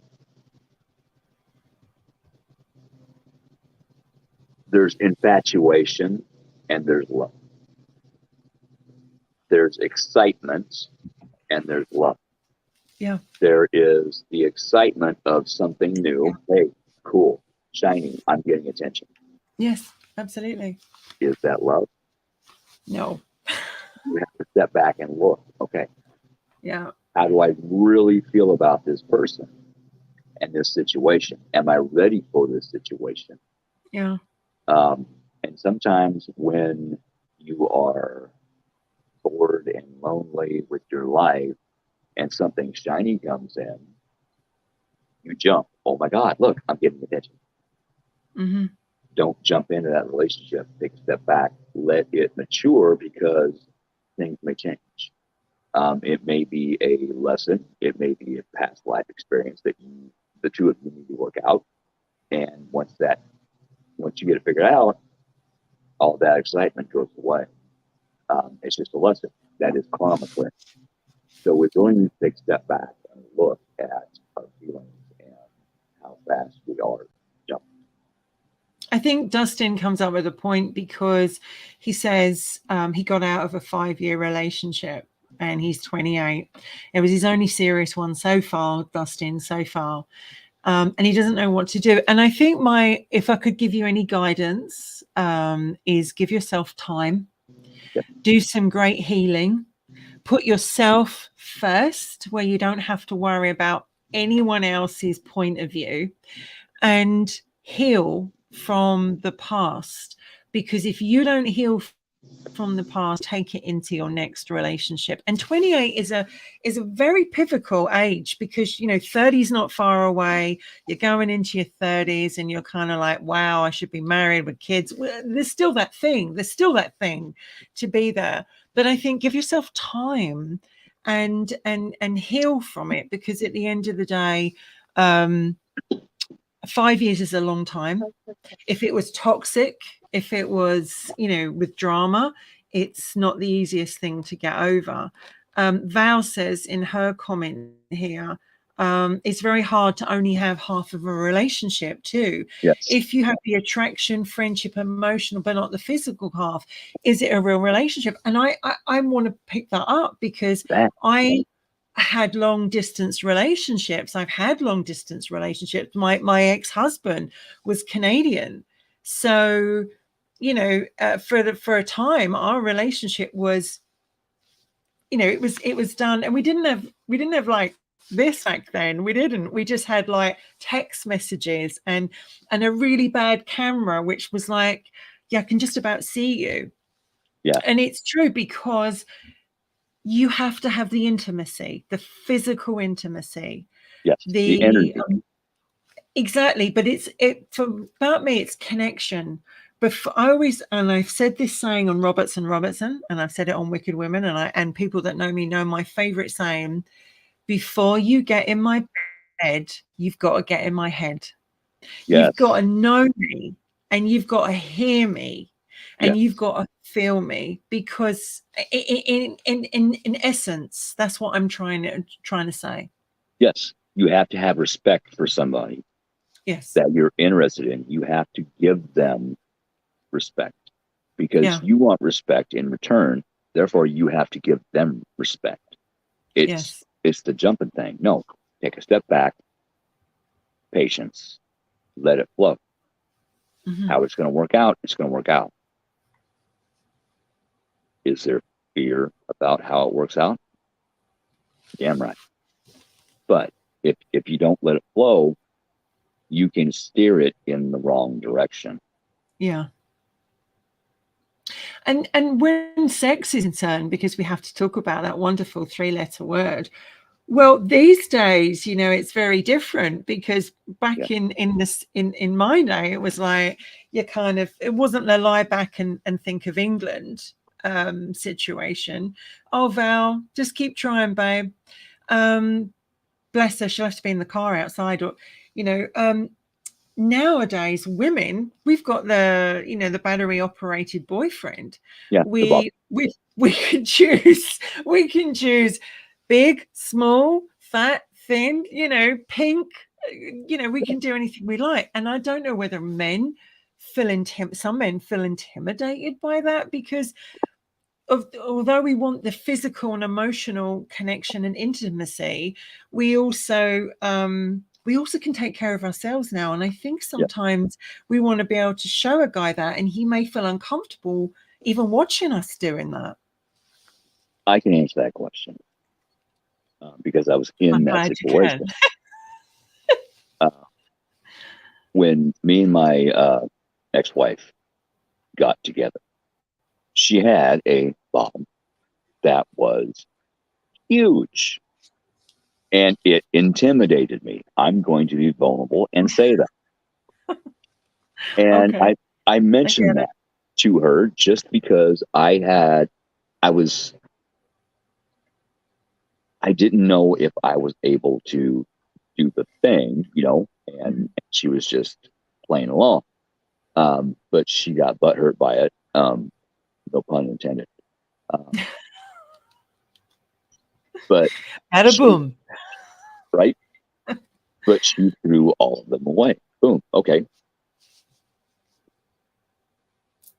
B: There's infatuation and there's love. There's excitement and there's love.
A: Yeah.
B: There is the excitement of something new. Hey, cool, shiny, I'm getting attention.
A: Yes, absolutely.
B: Is that love?
A: No.
B: You have to step back and look. Okay,
A: Yeah.
B: how do I really feel about this person and this situation? Am I ready for this situation?
A: Yeah.
B: Um, and sometimes when you are bored and lonely with your life and something shiny comes in, you jump. Oh my God, look, I'm getting attention.
A: Mm-hmm.
B: Don't jump into that relationship. Take a step back, let it mature, because things may change. It may be a lesson, it may be a past life experience that the two of you need to work out. And once you get it figured out, all that excitement goes away. It's just a lesson. That is karma clearing. So we really need to take a step back and look at our feelings and how fast we are jumping.
A: I think Dustin comes up with a point, because he says he got out of a 5-year relationship and he's 28. It was his only serious one so far, Dustin, so far. And he doesn't know what to do. And I think if I could give you any guidance, is give yourself time,
B: Yep.
A: do some great healing, put yourself first, where you don't have to worry about anyone else's point of view, and heal from the past. Because if you don't heal from the past, take it into your next relationship. And 28 is a very pivotal age, because 30 is not far away. You're going into your 30s and you're kind of like, wow, I should be married with kids. Well, there's still that thing to be there. But I think give yourself time and heal from it, because at the end of the day, 5 years is a long time. If it was toxic, if it was, with drama, it's not the easiest thing to get over. Val says in her comment here, it's very hard to only have half of a relationship too.
B: Yes.
A: If you have the attraction, friendship, emotional, but not the physical half, is it a real relationship? And I want to pick that up, because I had long distance relationships. I've had long distance relationships. My ex-husband was Canadian. So, for a time, our relationship was, it was done, and we didn't have like this back then. We just had like text messages and a really bad camera, which was like, yeah, I can just about see you.
B: Yeah.
A: And it's true, because you have to have the intimacy, the physical intimacy.
B: Yes. The energy.
A: Exactly. But about me, it's connection. But I've said this saying on Robertson, and I've said it on Wicked Women, and people that know me know my favorite saying: before you get in my bed, you've got to get in my head.
B: Yes.
A: You've got to know me, and you've got to hear me, and you've got to feel me, because in essence, that's what I'm trying to say.
B: Yes. You have to have respect for somebody.
A: Yes.
B: That you're interested in. You have to give them respect, because you want respect in return. Therefore, you have to give them respect. It's the jumping thing. No, take a step back. Patience. Let it flow.
A: Mm-hmm.
B: How it's going to work out, it's going to work out. Is there fear about how it works out? Damn right. But if you don't let it flow, you can steer it in the wrong direction.
A: Yeah. And when sex is concerned, because we have to talk about that wonderful 3-letter word. Well, these days, it's very different, because back in my day, it was like, it wasn't the lie back and think of England situation. Oh, Val, just keep trying, babe. Bless her, she'll have to be in the car outside, or nowadays women, we've got the battery operated boyfriend. We can choose big, small, fat, thin, pink, we can do anything we like. And I don't know whether some men feel intimidated by that, because although we want the physical and emotional connection and intimacy, we also can take care of ourselves now. And I think sometimes we want to be able to show a guy that, and he may feel uncomfortable even watching us doing that.
B: I can answer that question because I was in that situation. When me and my ex-wife got together, she had a bottom that was huge, and it intimidated me. I'm going to be vulnerable and say that. And I mentioned that to her just because I didn't know if I was able to do the thing, and she was just playing along. But she got butthurt by it. No pun intended. But
A: boom.
B: Right? But she threw all of them away. Boom. Okay.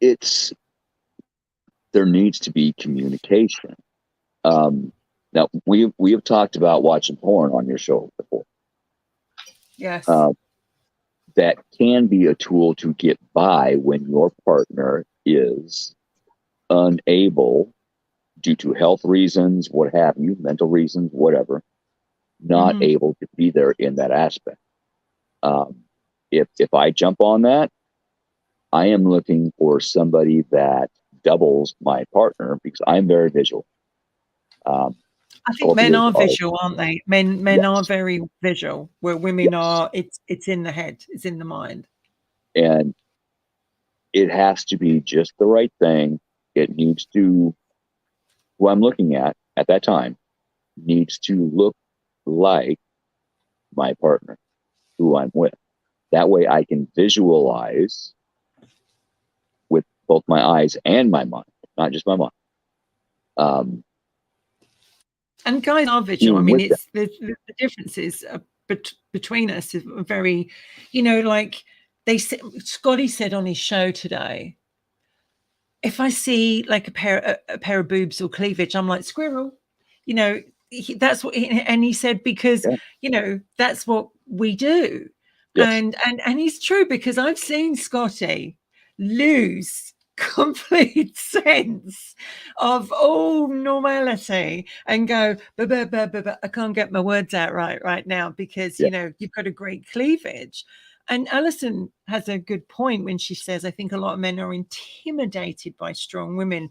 B: There needs to be communication. Now we have talked about watching porn on your show before.
A: Yes.
B: That can be a tool to get by when your partner is unable, due to health reasons, what have you, mental reasons, whatever, not able to be there in that aspect. If I jump on that, I am looking for somebody that doubles my partner because I'm very visual.
A: I think men are visual, aren't they? Men
B: yes.
A: are very visual, where women are, it's in the head, it's in the mind.
B: And it has to be just the right thing. It needs to, who I'm looking at that time, needs to look like my partner who I'm with. That way I can visualize with both my eyes and my mind, not just my mind.
A: And guys are visual. I mean, it's the differences between us is very, like Scotty said on his show today, if I see like a pair of boobs or cleavage, I'm like, squirrel. That's what, and he said, because that's what we do.
B: Yes.
A: And he's true, because I've seen Scotty lose complete sense of all normality and go, I can't get my words out right now, because you've got a great cleavage. And Alison has a good point when she says, I think a lot of men are intimidated by strong women.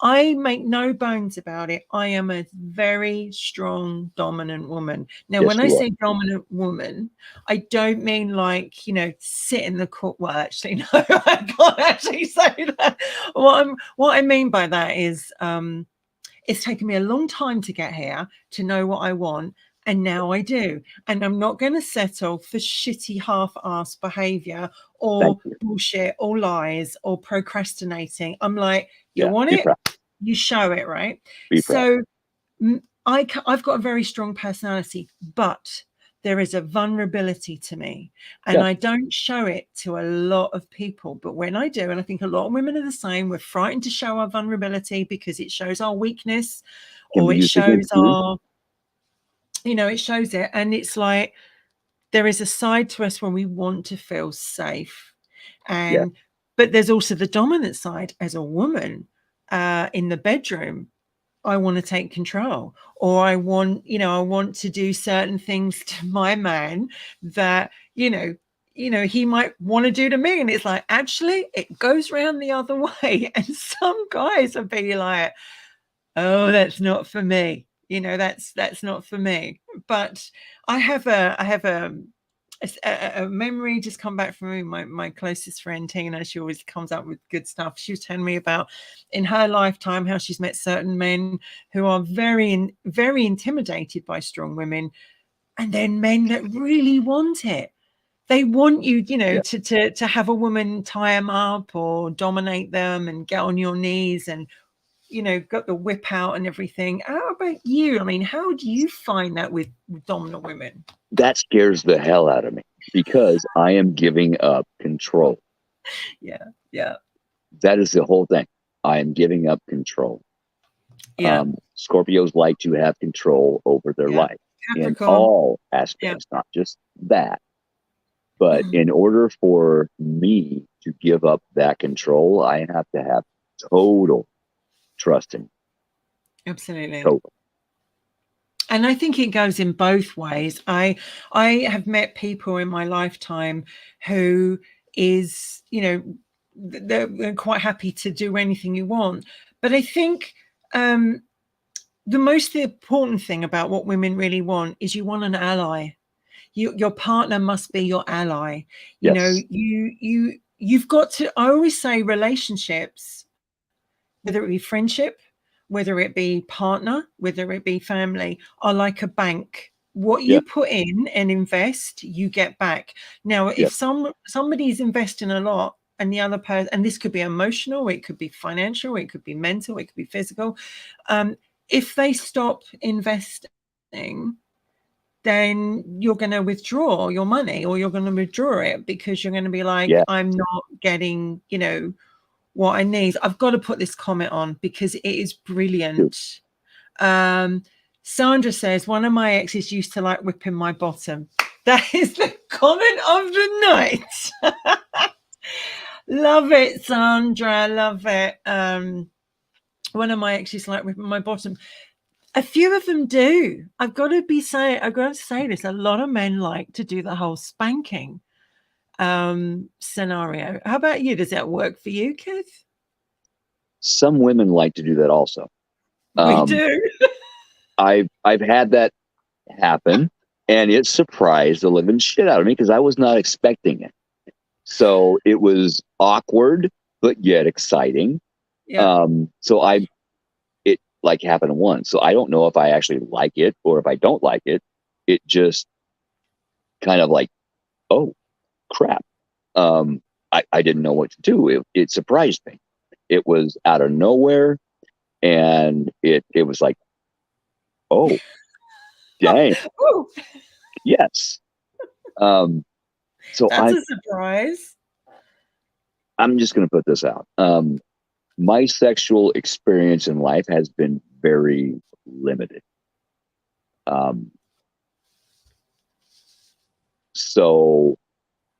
A: I make no bones about it. I am a very strong, dominant woman. Now, when I say dominant woman, I don't mean like, sit in the court. Well, actually, no, I can't actually say that. What I mean by that is it's taken me a long time to get here, to know what I want. And now I do. And I'm not going to settle for shitty half-assed behavior or bullshit or lies or procrastinating. I'm like, you want it? You show it, right? So I've got a very strong personality, but there is a vulnerability to me, and I don't show it to a lot of people. But when I do, and I think a lot of women are the same, we're frightened to show our vulnerability because it shows our weakness, or it shows our, it shows it. And it's like, there is a side to us when we want to feel safe. But there's also the dominant side as a woman in the bedroom. I want to take control, or I want to do certain things to my man that, he might want to do to me. And it's like, actually, it goes round the other way. And some guys will be like, oh, that's not for me. That's not for me. But I have a memory just come back from my closest friend Tina. She always comes up with good stuff. She was telling me about in her lifetime how she's met certain men who are very, very intimidated by strong women, and then men that really want it. They want you, to have a woman tie them up or dominate them and get on your knees and got the whip out and everything. How about you? I mean, how do you find that with dominant women?
B: That scares the hell out of me, because I am giving up control.
A: Yeah.
B: That is the whole thing. I am giving up control. Scorpios like to have control over their life in all aspects, not just that. But in order for me to give up that control, I have to have total trust in.
A: Absolutely. Total. And I think it goes in both ways. I have met people in my lifetime who is, they're quite happy to do anything you want. But I think the most important thing about what women really want is you want an ally. Your partner must be your ally. You've got to, I always say relationships, whether it be friendship, whether it be partner, whether it be family, are like a bank. What you put in and invest, you get back. Now, if somebody's investing a lot and the other person, and this could be emotional, it could be financial, it could be mental, it could be physical. If they stop investing, then you're going to withdraw your money, or you're going to withdraw it, because you're going to be like, I'm not getting, what I need. I've got to put this comment on because it is brilliant. Sandra says, one of my exes used to like whipping my bottom. That is the comment of the night. Love it, Sandra. Love it. One of my exes like whipping my bottom. A few of them do. I've got to say this. A lot of men like to do the whole spanking scenario. How about you? Does that work for you, Keith?
B: some women like to do that also.
A: We do.
B: I've had that happen, and it surprised the living shit out of me because I was not expecting it. So it was awkward, but yet exciting.
A: Yeah.
B: So it like happened once. So I don't know if I actually like it or if I don't like it. It just kind of like, oh crap. I didn't know what to do. It surprised me. It was out of nowhere, and it was like, oh dang,
A: Oh,
B: yes. So
A: that's a surprise.
B: I'm just going to put this out. My sexual experience in life has been very limited. Um, so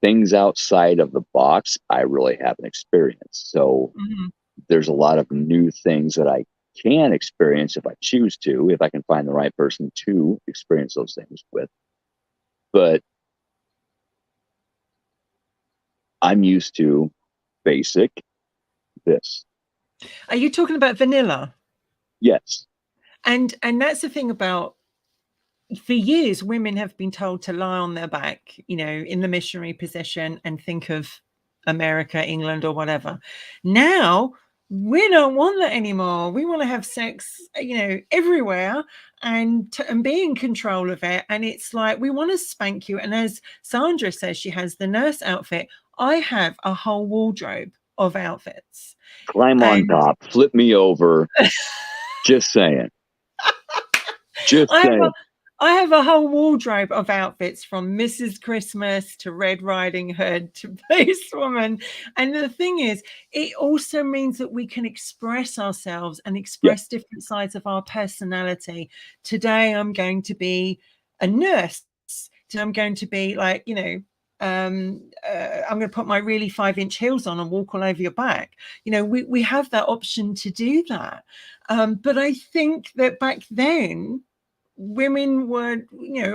B: things outside of the box, I really haven't experienced. So
A: Mhm.
B: there's a lot of new things that I can experience if I choose to, if I can find the right person to experience those things with. But I'm used to basic this.
A: Are you talking about vanilla?
B: Yes.
A: And that's the thing about, for years women have been told to lie on their back, in the missionary position, and think of America, England, or whatever. Now we don't want that anymore. We want to have sex, everywhere, and be in control of it. And it's like, we want to spank you. And as Sandra says, she has the nurse outfit. I have a whole wardrobe of outfits.
B: Climb on
A: And
B: top, flip me over. Just saying. Just
A: I have a,
B: saying.
A: I have a whole wardrobe of outfits, from Mrs. Christmas to Red Riding Hood to Beast Woman. And the thing is, it also means that we can express ourselves and
B: Yeah.
A: express different sides of our personality. Today, I'm going to be a nurse. Today, I'm going to be like, I'm going to put my really 5-inch heels on and walk all over your back. We have that option to do that. But I think that back then, women were,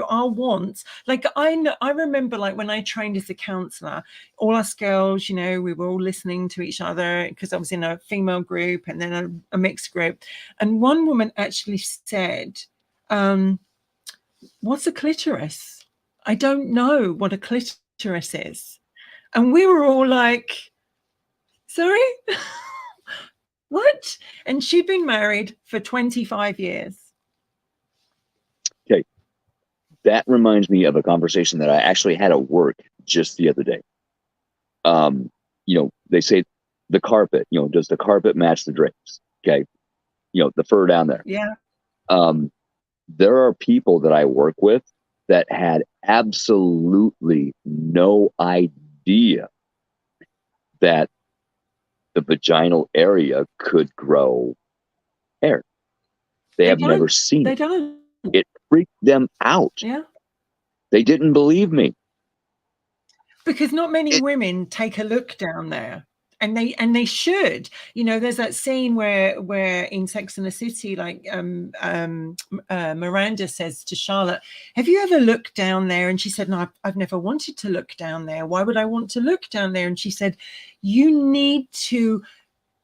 A: our wants, like, I remember, like, when I trained as a counselor, all us girls, we were all listening to each other, because I was in a female group and then a mixed group. And one woman actually said, what's a clitoris? I don't know what a clitoris is. And we were all like, sorry. What? And she'd been married for 25 years.
B: Okay. That reminds me of a conversation that I actually had at work just the other day. They say the carpet, does the carpet match the drapes? Okay. The fur down there.
A: Yeah.
B: There are people that I work with that had absolutely no idea that the vaginal area could grow hair. They have never seen
A: They
B: it.
A: don't.
B: It freaked them out.
A: Yeah.
B: They didn't believe me.
A: Because not many women take a look down there. And they should. There's that scene where in Sex and the City, like, Miranda says to Charlotte, have you ever looked down there? And she said, no, I've never wanted to look down there. Why would I want to look down there? And she said, you need to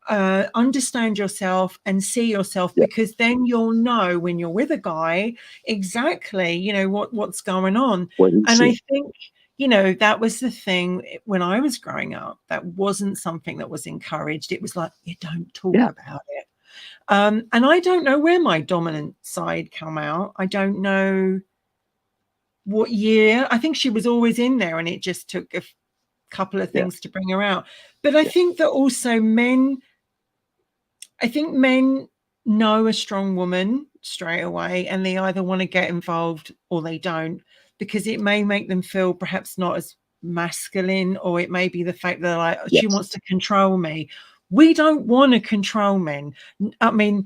A: understand yourself and see yourself,
B: Yeah.
A: because then you'll know, when you're with a guy, exactly, what's going on. And I think, that was the thing when I was growing up. That wasn't something that was encouraged. It was like, you don't talk about it. And I don't know where my dominant side come out. I don't know what year. I think she was always in there, and it just took a couple of things to bring her out. But I think that also men know a strong woman straight away, and they either want to get involved or they don't, because it may make them feel perhaps not as masculine, or it may be the fact that they're like, she wants to control me. We don't want to control men. I mean,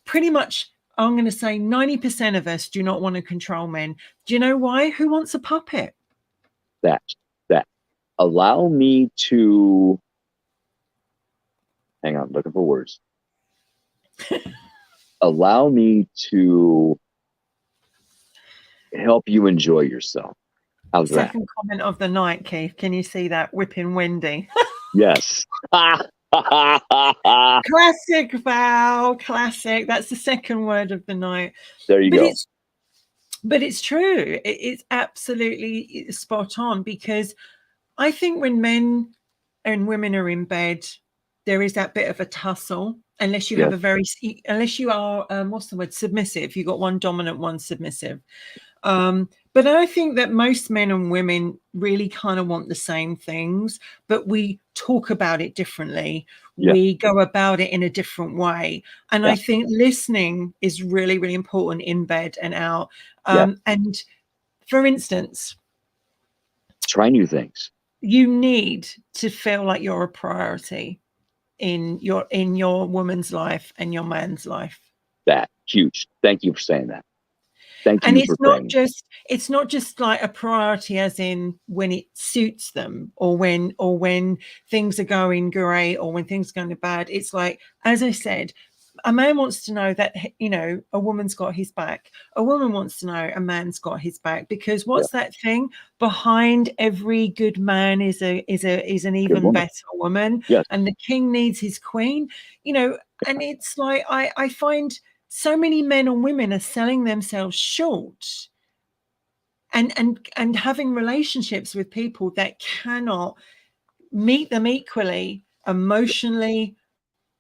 A: pretty much, I'm going to say 90% of us do not want to control men. Do you know why? Who wants a puppet?
B: That allow me to hang on, looking for words. Allow me to help you enjoy yourself. How's that?
A: Second comment of the night, Keith. Can you see that whipping Wendy?
B: Yes.
A: Classic, Val. Classic. That's the second word of the night.
B: There you
A: But
B: go.
A: it's true. It's absolutely spot on, because I think when men and women are in bed, there is that bit of a tussle. Unless you have
B: Yes.
A: unless you are, what's the word, submissive. You've got one dominant, one submissive. But I think that most men and women really kind of want the same things, but we talk about it differently.
B: Yeah.
A: We go about it in a different way. And
B: Yeah.
A: I think listening is really, really important in bed and out.
B: Yeah.
A: And for instance,
B: Try new things.
A: you need to feel like you're a priority in your woman's life and your man's life.
B: That huge. Thank you for saying that. Thank
A: And
B: you for saying
A: it's not just like a priority as in when it suits them, or when things are going great, or when things are going bad. It's like, as I said, a man wants to know that, a woman's got his back. A woman wants to know a man's got his back, because
B: Yeah.
A: what's that thing behind every good man is an
B: Good
A: even
B: woman.
A: better woman.
B: Yes.
A: And the king needs his queen. And it's like, I find so many men and women are selling themselves short, and having relationships with people that cannot meet them equally, emotionally,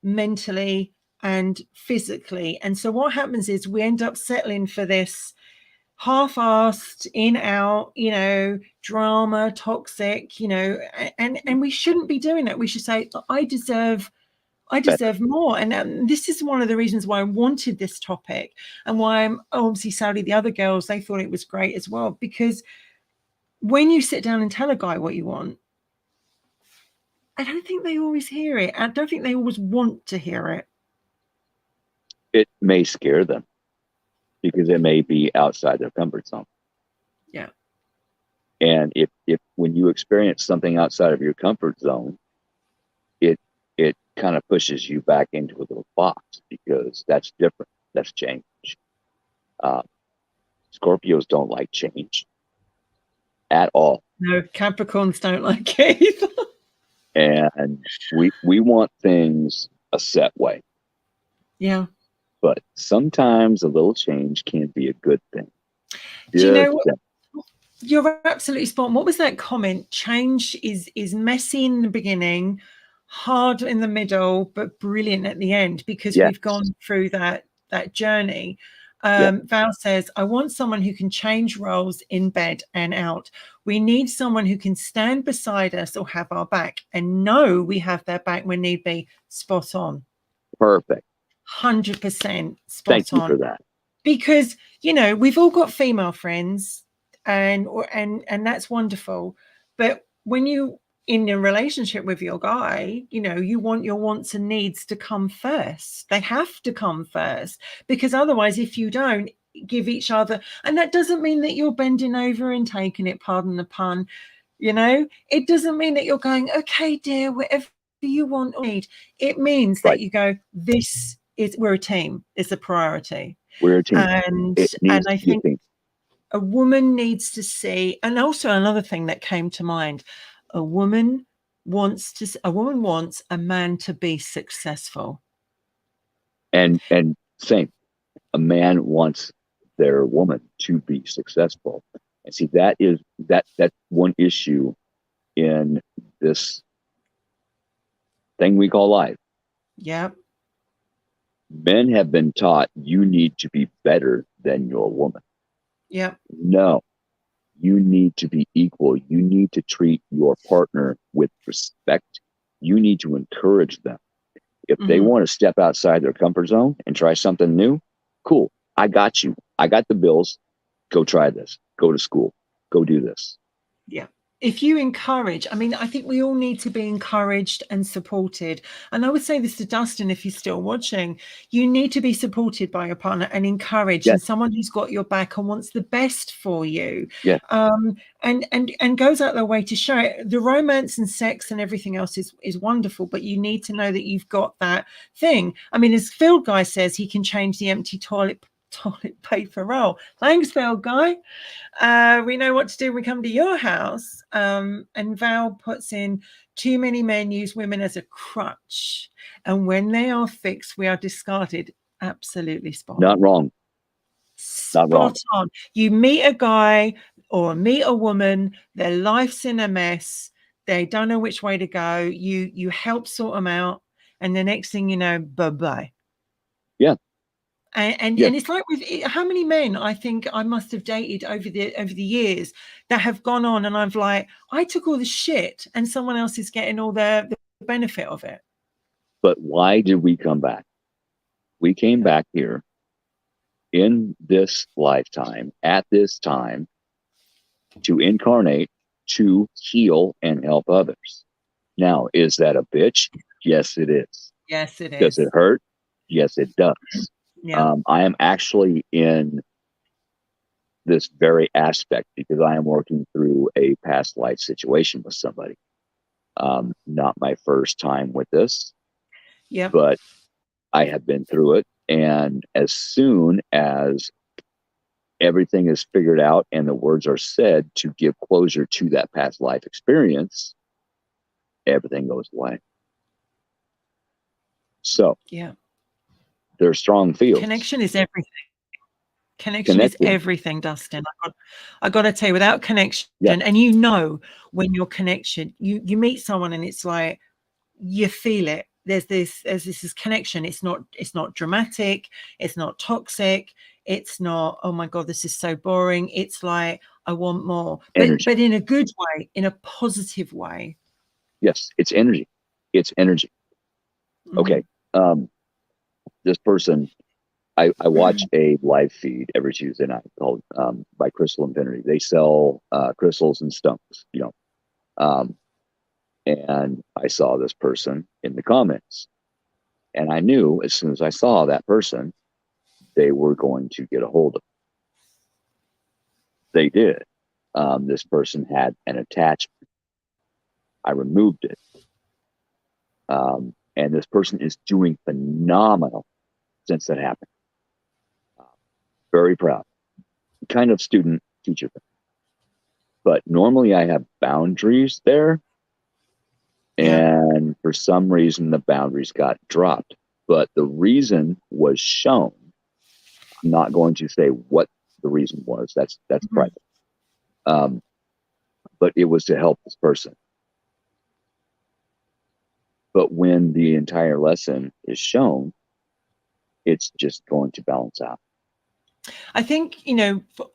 A: mentally, and physically. And so what happens is we end up settling for this half-assed, in out, drama, toxic, and we shouldn't be doing that. We should say, I
B: Better.
A: deserve more. And this is one of the reasons why I wanted this topic, and why I'm obviously Sally, the other girls, they thought it was great as well, because when you sit down and tell a guy what you want, I don't think they always hear it. I don't think they always want to hear it.
B: It may scare them because it may be outside their comfort zone.
A: Yeah.
B: And if when you experience something outside of your comfort zone, it kind of pushes you back into a little box, because that's different. That's change. Scorpios don't like change at all.
A: No, Capricorns don't like it either.
B: And we want things a set way.
A: Yeah.
B: But sometimes a little change can be a good thing.
A: Do you know what? You're absolutely spot on. What was that comment? Change is messy in the beginning, hard in the middle, but brilliant at the end, because
B: Yes.
A: we've gone through that journey.
B: Yes.
A: Val says, I want someone who can change roles in bed and out. We need someone who can stand beside us or have our back, and know we have their back when need be. Spot on.
B: Perfect.
A: 100% spot
B: Thank you
A: on.
B: for that.
A: Because, we've all got female friends, and that's wonderful. But when you in a relationship with your guy, you want your wants and needs to come first. They have to come first, because otherwise, if you don't give each other, and that doesn't mean that you're bending over and taking it, pardon the pun, it doesn't mean that you're going, okay, dear, whatever you want or need. It means that you go, we're a team. It's a priority.
B: We're a team.
A: And I think a woman needs to see, and also another thing that came to mind, a woman wants a man to be successful.
B: And same, a man wants their woman to be successful. And see, that's one issue in this thing we call life.
A: Yeah.
B: Men have been taught you need to be better than your woman.
A: Yeah.
B: No, you need to be equal. You need to treat your partner with respect. You need to encourage them. If they want to step outside their comfort zone and try something new, cool. I got you. I got the bills. Go try this. Go to school. Go do this.
A: Yeah. If you encourage, I think we all need to be encouraged and supported. And I would say this to Dustin, if he's still watching, you need to be supported by your partner and encouraged, and someone who's got your back and wants the best for you.
B: Yeah.
A: And goes out their way to show it. The romance and sex and everything else is wonderful, but you need to know that you've got that thing. As Phil Guy says, he can change the empty toilet toilet paper roll. Thanks, Val Guy. We know what to do when we come to your house. And Val puts in, too many men use women as a crutch. And when they are fixed, we are discarded. Absolutely spot on.
B: Not wrong. Not wrong.
A: Spot on. You meet a guy or meet a woman, their life's in a mess. They don't know which way to go. You help sort them out. And the next thing you know, bye-bye.
B: Yeah.
A: And it's like, with how many men I think I must have dated over the years that have gone on, and I've like, I took all the shit and someone else is getting all the benefit of it.
B: But why did we come back? We came back here in this lifetime, at this time, to incarnate, to heal and help others. Now, is that a bitch? Yes, it is.
A: Yes, it is.
B: Does it hurt? Yes, it does.
A: Yeah.
B: I am actually in this very aspect because I am working through a past life situation with somebody. Not my first time with this, but I have been through it. And as soon as everything is figured out and the words are said to give closure to that past life experience, everything goes away. So there's strong feels.
A: Connection is everything. Connection is everything, Dustin. I got to tell you, without connection, and you know when your connection, you meet someone and it's like you feel it. There's this connection. It's not dramatic. It's not toxic. It's not, oh my God, this is so boring. It's like, I want more, but in a good way, in a positive way.
B: Yes, it's energy. It's energy. Okay. This person, I watch a live feed every Tuesday night called by Crystal Infinity. They sell crystals and stones, and I saw this person in the comments, and I knew as soon as I saw that person, they were going to get a hold of it. They did. This person had an attachment. I removed it. And this person is doing phenomenal since that happened. Very proud. Kind of student teacher thing. But normally I have boundaries there. And for some reason, the boundaries got dropped. But the reason was shown. I'm not going to say what the reason was. That's private. But it was to help this person. But when the entire lesson is shown, it's just going to balance out.
A: I think,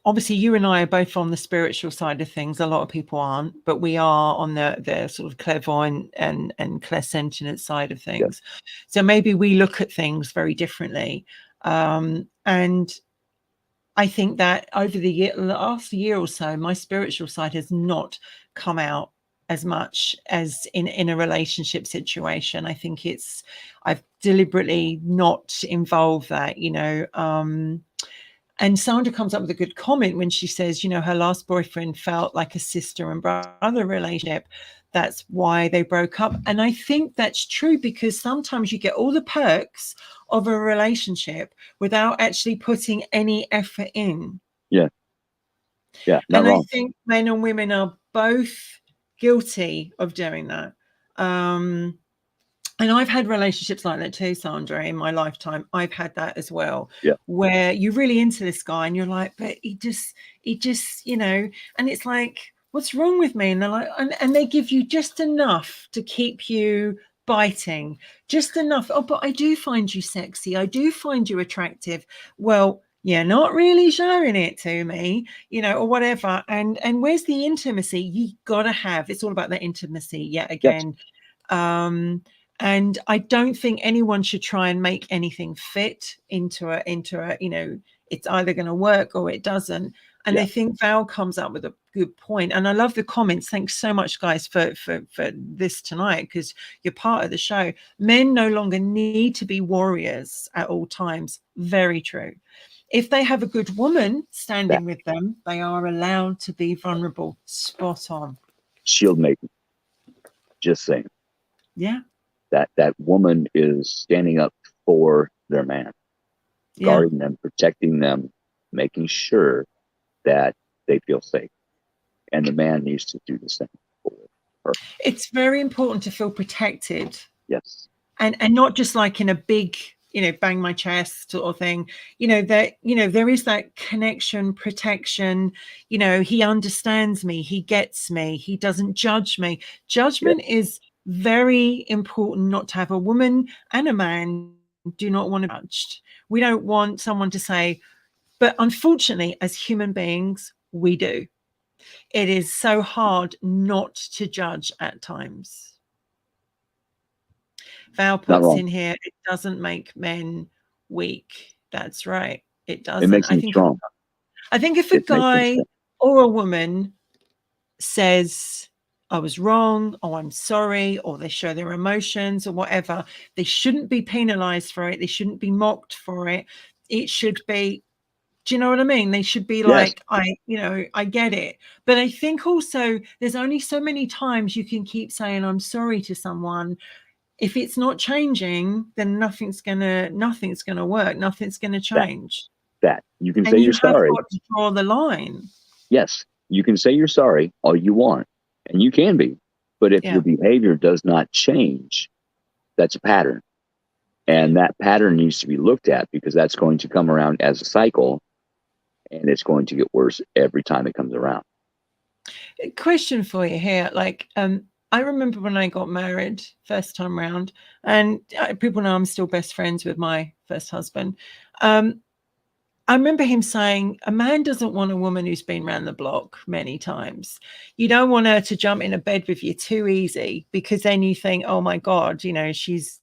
A: obviously you and I are both on the spiritual side of things. A lot of people aren't, but we are on the sort of clairvoyant and clairsentient side of things. Yeah. So maybe we look at things very differently. And I think that over the last year or so, my spiritual side has not come out as much as in a relationship situation. I think I've deliberately not involved that, and Sandra comes up with a good comment when she says, her last boyfriend felt like a sister and brother relationship. That's why they broke up. And I think that's true, because sometimes you get all the perks of a relationship without actually putting any effort in.
B: Yeah. Yeah.
A: And wrong. I think men and women are both guilty of doing that. And I've had relationships like that too, Sandra, in my lifetime. I've had that as well, where you're really into this guy and you're like, but he just, and it's like, what's wrong with me? And they're like, and they give you just enough to keep you biting, just enough. Oh, but I do find you sexy. I do find you attractive. Well, you're not really showing it to me, or whatever. And where's the intimacy? You gotta have. It's all about that intimacy yet again. Yes. And I don't think anyone should try and make anything fit into a, it's either going to work or it doesn't. And I think Val comes up with a good point. And I love the comments. Thanks so much, guys, for this tonight, because you're part of the show. Men no longer need to be warriors at all times. Very true. If they have a good woman standing with them, they are allowed to be vulnerable. Spot on.
B: Shield making. Just saying.
A: Yeah.
B: That woman is standing up for their man. guarding them, protecting them, making sure that they feel safe. And the man needs to do the same for her.
A: It's very important to feel protected.
B: Yes.
A: And not just like in a big, bang my chest sort of thing, that, there is that connection, protection, he understands me, he gets me, he doesn't judge me. Judgment is very important not to have. A woman and a man do not want to be judged. We don't want someone to say, but unfortunately, as human beings, we do. It is so hard not to judge at times. Val puts in here, it doesn't make men weak. That's right. It doesn't.
B: It makes them strong.
A: I think if a guy or a woman says, I was wrong, or I'm sorry, or they show their emotions or whatever, they shouldn't be penalized for it. They shouldn't be mocked for it. It should be, do you know what I mean? They should be like, I get it. But I think also there's only so many times you can keep saying, I'm sorry to someone. If it's not changing, then nothing's gonna work. Nothing's gonna change.
B: That you can say you're sorry.
A: You have got to draw the line.
B: Yes, you can say you're sorry all you want, and you can be. But if your behavior does not change, that's a pattern, and that pattern needs to be looked at, because that's going to come around as a cycle, and it's going to get worse every time it comes around.
A: Question for you here, like, I remember when I got married first time round, and people know I'm still best friends with my first husband. I remember him saying, a man doesn't want a woman who's been around the block many times. You don't want her to jump in a bed with you too easy, because then you think, oh my God, she's,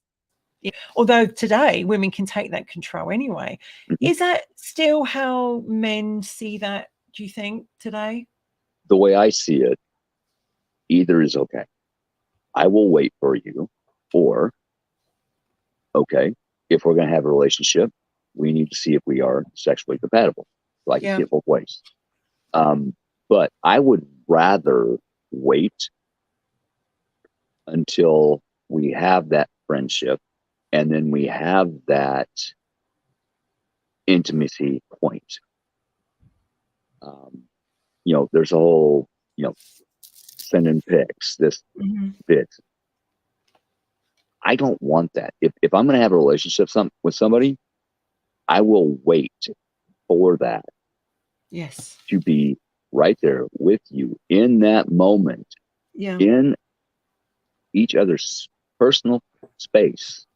A: although today women can take that control anyway. Mm-hmm. Is that still how men see that, do you think, today?
B: The way I see it, either is okay. I will wait for you, or, okay, if we're going to have a relationship, we need to see if we are sexually compatible. So I can see it both ways. But I would rather wait until we have that friendship, and then we have that intimacy point. There's a whole, sending pics, this bit. I don't want that. If I'm going to have a relationship with somebody, I will wait for that.
A: Yes.
B: To be right there with you in that moment.
A: Yeah.
B: In each other's personal space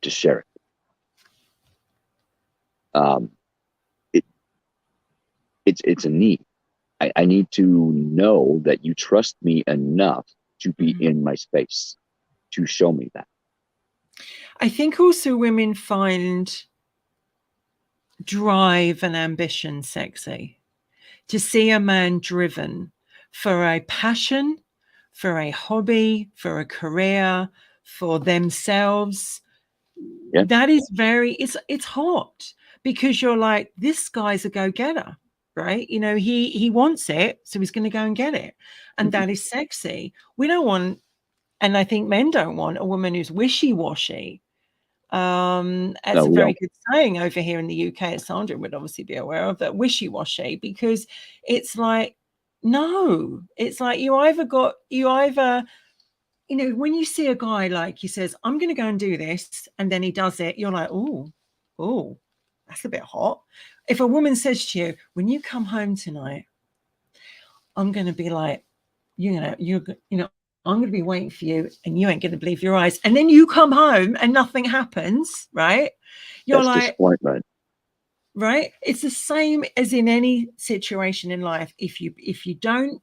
B: to share it. It's a need. I need to know that you trust me enough to be in my space, to show me that.
A: I think also women find drive and ambition sexy. To see a man driven for a passion, for a hobby, for a career, for themselves, that is it's hot, because you're like, this guy's a go-getter, right? He wants it, so he's going to go and get it. And that is sexy. We don't want, and I think men don't want, a woman who's wishy-washy. That's a very good saying over here in the UK, as Sandra would obviously be aware of, that wishy-washy, because it's like, no, it's like you either, when you see a guy, like, he says, I'm going to go and do this, and then he does it, you're like, oh, that's a bit hot. If a woman says to you, when you come home tonight, I'm going to be like, I'm going to be waiting for you, and you ain't going to believe your eyes. And then you come home and nothing happens, right? You're
B: That's
A: like,
B: disappointment.
A: Right? It's the same as in any situation in life. If you don't,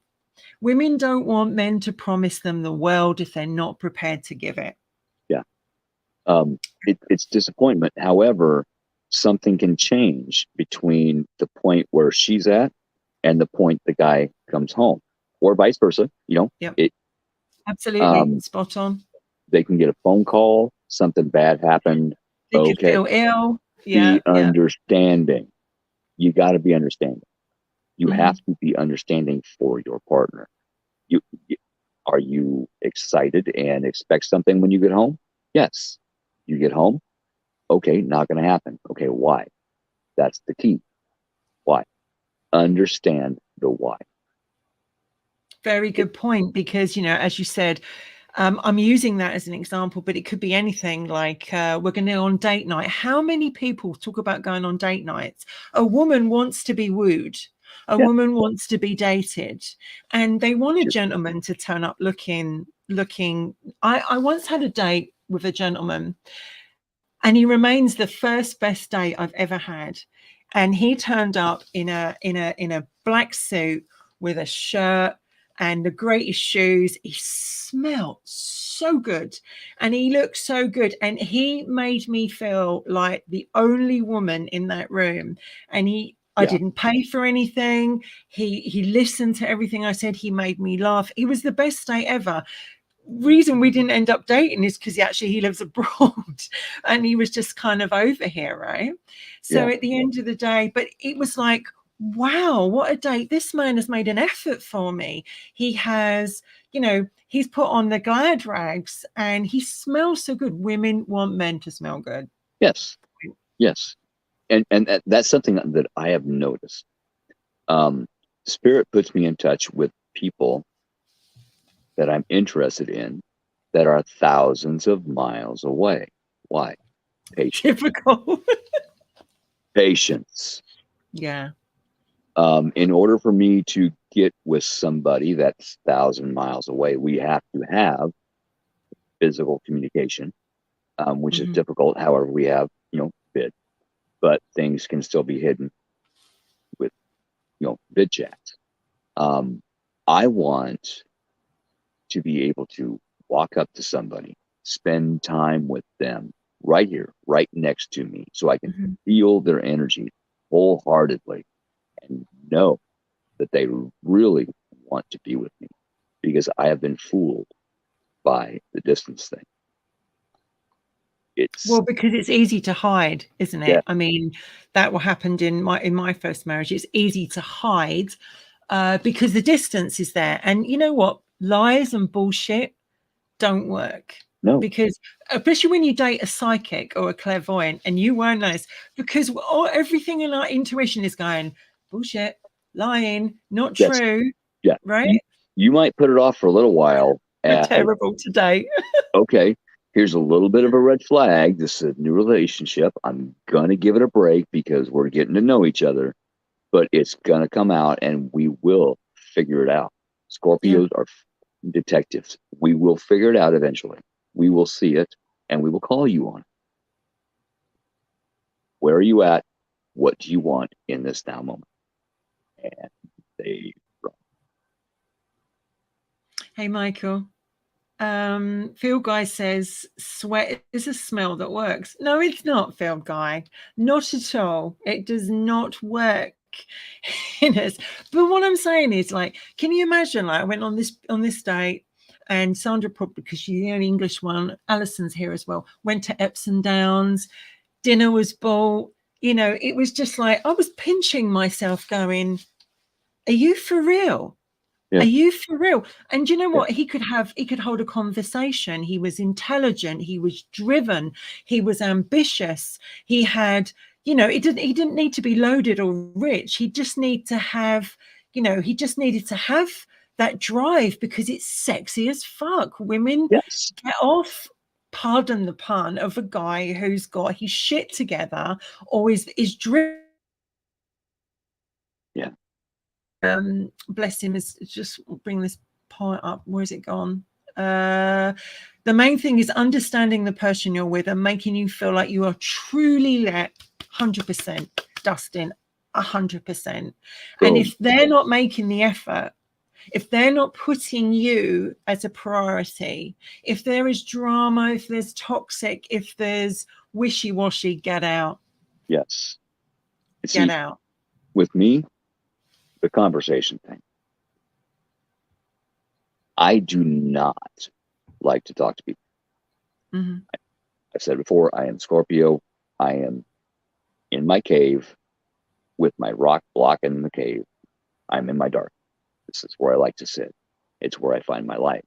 A: women don't want men to promise them the world if they're not prepared to give it.
B: Yeah. It's disappointment. However, something can change between the point where she's at and the point the guy comes home, or vice versa.
A: Absolutely spot on.
B: They can get a phone call, something bad happened.
A: They could feel ill. Yeah.
B: Be understanding. You got to be understanding. You have to be understanding for your partner. Are you excited and expect something when you get home? Yes. You get home, Okay, not going to happen. Okay, why? That's the key. Why? Understand the why.
A: Very good point, because, as you said, I'm using that as an example, but it could be anything like we're going to go on date night. How many people talk about going on date nights? A woman wants to be wooed. A
B: Yeah.
A: woman wants to be dated, and they want a
B: Sure.
A: gentleman to turn up looking. I once had a date with a gentleman, and he remains the first best date I've ever had. And he turned up in a black suit with a shirt and the greatest shoes. He smelled so good and he looked so good. And he made me feel like the only woman in that room. And I
B: Yeah.
A: didn't pay for anything. He listened to everything I said. He made me laugh. It was the best day ever. Reason we didn't end up dating is because he lives abroad and he was just kind of over here, right? So
B: Yeah.
A: at the end of the day, but it was like, wow, what a date. This man has made an effort for me. He has, he's put on the glad rags and he smells so good. Women want men to smell good.
B: Yes. Yes. And that's something that I have noticed. Spirit puts me in touch with people that I'm interested in that are thousands of miles away. Why? Patience.
A: Typical.
B: Patience.
A: Yeah.
B: In order for me to get with somebody that's 1,000 miles away, we have to have physical communication, which is difficult. However, we have, bid, but things can still be hidden with, bid chats. I want to be able to walk up to somebody, spend time with them right here, right next to me, so I can feel their energy wholeheartedly and know that they really want to be with me, because I have been fooled by the distance thing. It's
A: Well, because it's easy to hide, isn't
B: yeah,
A: it? I mean, that what happened in my first marriage. It's easy to hide because the distance is there. And you know what? Lies and bullshit don't work.
B: no,
A: Because especially when you date a psychic or a clairvoyant and you weren't nice, because everything in our intuition is going bullshit, lying, not
B: yes,
A: true,
B: yeah.
A: right?
B: You might put it off for a little while
A: We're
B: as
A: terrible today.
B: okay, here's a little bit of a red flag. This is a new relationship. I'm gonna give it a break because we're getting to know each other, but it's gonna come out and we will figure it out.
A: Yeah.
B: Scorpios are detectives. We will figure it out eventually. We will see it and we will call you on it. Where are you at? What do you want in this now moment? And they run.
A: Hey, Michael. Phil Guy says sweat is a smell that works. No, it's not, Phil Guy. Not at all. It does not work in us. But what I'm saying is, like, can you imagine? Like, I went on this date, and Sandra, probably because she's the only English one, Alison's here as well. Went to Epsom Downs. Dinner was bought. It was just like I was pinching myself, going, "Are you for real?
B: Yeah,
A: Are you for real?" And you know
B: yeah,
A: what? He could hold a conversation. He was intelligent. He was driven. He was ambitious. He had, he didn't need to be loaded or rich. He just needed to have, he just needed to have that drive because it's sexy as fuck. Women
B: yes,
A: get off, pardon the pun, of a guy who's got his shit together or is driven.
B: yeah,
A: Bless him, is just bring this point up. Where's it gone? The main thing is understanding the person you're with and making you feel like you are truly let 100%, Dustin, 100%. And
B: boom,
A: if they're not making the effort, if they're not putting you as a priority, if there is drama, if there's toxic, if there's wishy-washy, get out.
B: yes.
A: Get
B: See,
A: out.
B: with me, the conversation thing. I do not like to talk to people.
A: Mm-hmm.
B: I've said before, I am Scorpio. I am in my cave with my rock block in the cave. I'm in my dark. This is where I like to sit. It's where I find my light.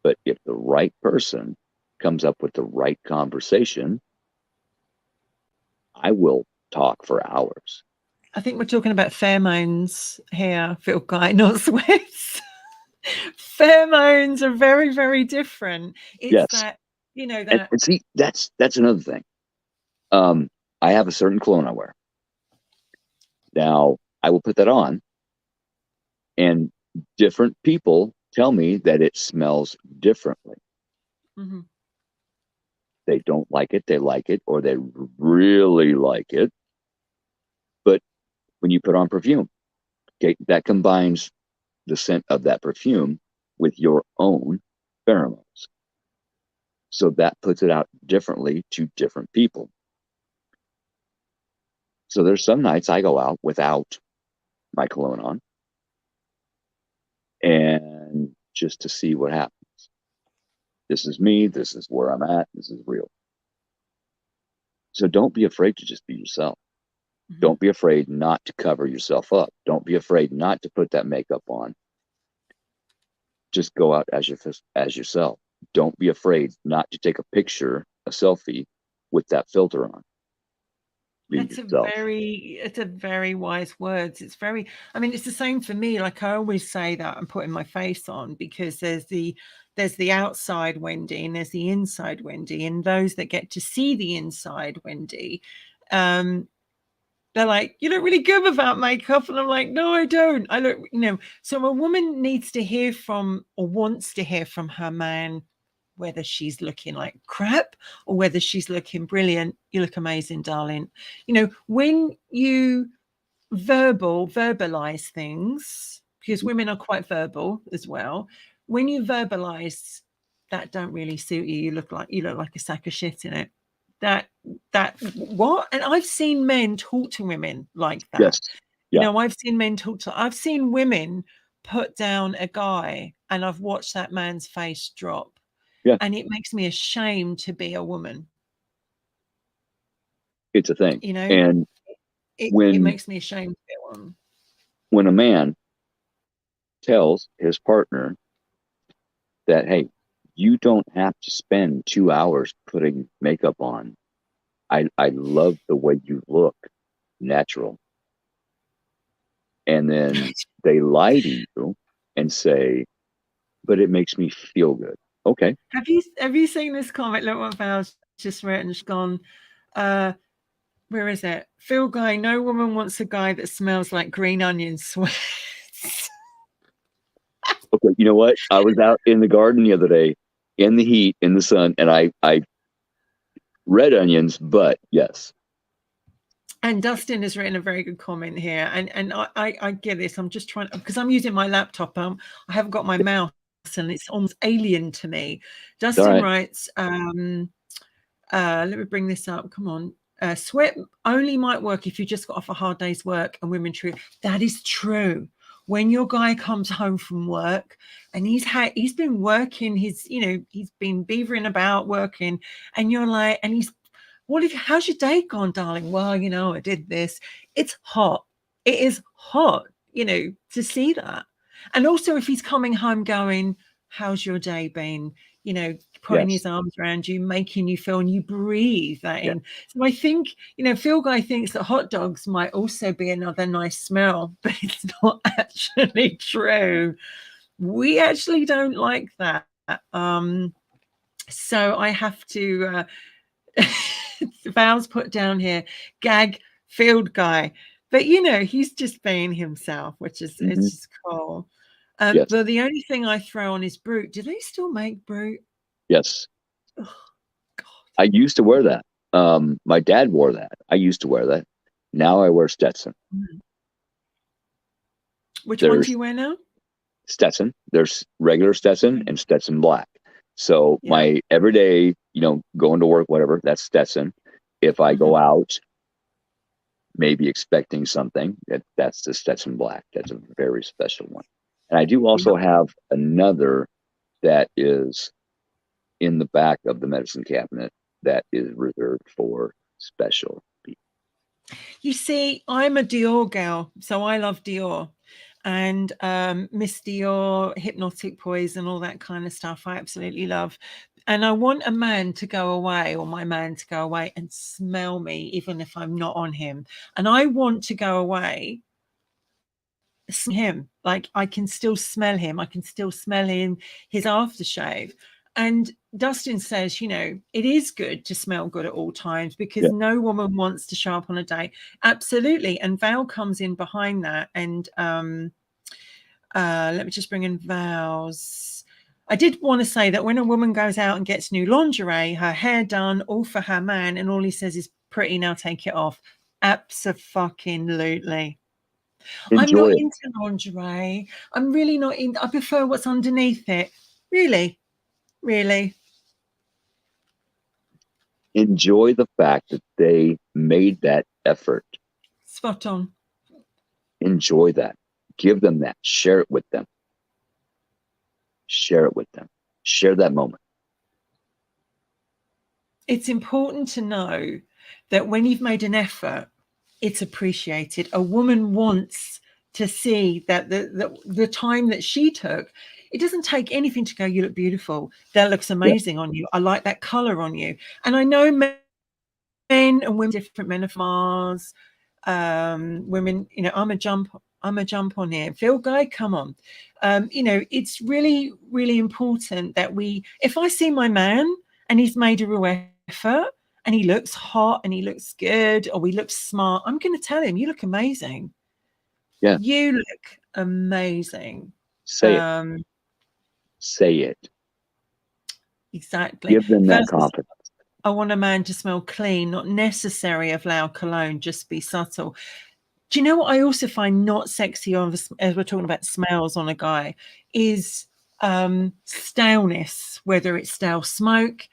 B: But if the right person comes up with the right conversation, I will talk for hours.
A: I think we're talking about pheromones here, Phil Guy, not sweats. Pheromones are very, very different. It's
B: Yes.
A: that, you know,
B: And,
A: that.
B: and see, that's another thing. I have a certain cologne I wear. Now, I will put that on, and different people tell me that it smells differently.
A: Mhm.
B: They don't like it, they like it, or they really like it. But when you put on perfume, okay, that combines the scent of that perfume with your own pheromones. So that puts it out differently to different people. So there's some nights I go out without my cologne on, and just to see what happens. This is me, this is where I'm at, this is real. So don't be afraid to just be yourself.
A: Mhm.
B: Don't be afraid not to cover yourself up. Don't be afraid not to put that makeup on. Just go out as yourself. Don't be afraid not to take a picture, a selfie with that filter on. Be yourself.
A: It's a very wise words. It's very, I mean, it's the same for me. Like I always say that I'm putting my face on because there's the outside Wendy and there's the inside Wendy, and those that get to see the inside Wendy, um, they're like, you look really good without makeup. And I'm like, no, I don't. I look, you know, so a woman needs to hear from or wants to hear from her man, whether she's looking like crap or whether she's looking brilliant. You look amazing, darling. You know, when you verbalize things, because women are quite verbal as well, when you verbalize that don't really suit you, you look like a sack of shit in it. That what? And I've seen men talk to women like that.
B: Yes.
A: You
B: Yeah.
A: know, I've seen women put down a guy and I've watched that man's face drop.
B: Yeah.
A: And it makes me ashamed to be a woman.
B: It's a thing.
A: You know,
B: And
A: it
B: when
A: makes me ashamed to be a woman.
B: when a man tells his partner that, hey, you don't have to spend 2 hours putting makeup on. I love the way you look natural. And then they lie to you and say, but it makes me feel good. Okay.
A: Have you seen this comment? Look what Val's just written. She's gone, where is it? Phil Guy, no woman wants a guy that smells like green onion sweats.
B: Okay. You know what? I was out in the garden the other day in the heat, in the sun, and I red onions, but yes.
A: And Dustin has written a very good comment here. And I get this. I'm just trying, because I'm using my laptop. I haven't got my mouse and it's almost alien to me.
B: All
A: Dustin
B: right.
A: writes, let me bring this up. Come on. Sweat only might work if you just got off a hard day's work and women true. That is true. When your guy comes home from work and he's been working, he's been beavering about working, and you're like, and he's, how's your day gone, darling? Well, I did this. It's hot. It is hot, to see that. And also if he's coming home going, how's your day been? Putting
B: Yes.
A: his arms around you, making you feel, and you breathe that
B: Yeah.
A: in. So I think, Phil Guy thinks that hot dogs might also be another nice smell, but it's not actually true. We actually don't like that. So I have to, Val's put down here, gag Field Guy. But, he's just being himself, which is,
B: Mm-hmm.
A: it's just cool.
B: Yes.
A: But the only thing I throw on is Brute. Do they still make Brute?
B: Yes.
A: Oh, God.
B: I used to wear that. My dad wore that. I used to wear that. Now I wear Stetson.
A: Which one do
B: There's
A: you wear now?
B: Stetson. There's regular Stetson and Stetson Black. So
A: Yeah.
B: my everyday, going to work, whatever, that's Stetson. If I go out, maybe expecting something, that's the Stetson Black. That's a very special one. And I do also have another that is in the back of the medicine cabinet that is reserved for special people.
A: You see, I'm a Dior gal, so I love Dior. and Misty or Hypnotic Poison, all that kind of stuff. I absolutely love. And I want a man to go away, or my man to go away and smell me, even if I'm not on him. And I want to go away, him, like I can still smell him. I can still smell him, his aftershave. And Dustin says, you know, it is good to smell good at all times, because no woman wants to show up on a date. Absolutely. And Val comes in behind that. And let me just bring in Val's. I did want to say that when a woman goes out and gets new lingerie, her hair done, all for her man, and all he says is pretty, now take it off. Abso-fucking-lutely. I'm not into lingerie. I'm really not in. I prefer what's underneath it. Really, really.
B: Enjoy the fact that they made that effort.
A: Spot on.
B: Enjoy that. Give them that. Share it with them. Share it with them. Share that moment.
A: It's important to know that when you've made an effort, it's appreciated. A woman wants to see that the time that she took, it doesn't take anything to go, you look beautiful. That looks amazing on you. I like that color on you. And I know men and women, different men of Mars, women, you know, I'm a jump on here. Phil Guy, come on. You know, it's really, really important that if I see my man and he's made a real effort and he looks hot and he looks good, or he looks smart, I'm going to tell him, you look amazing.
B: Yeah.
A: You look amazing.
B: Say it. Say it.
A: Exactly.
B: Give them that confidence.
A: I want a man to smell clean, not necessary of loud cologne, just be subtle. Do you know what I also find not sexy as we're talking about smells on a guy is staleness, whether it's stale smoke,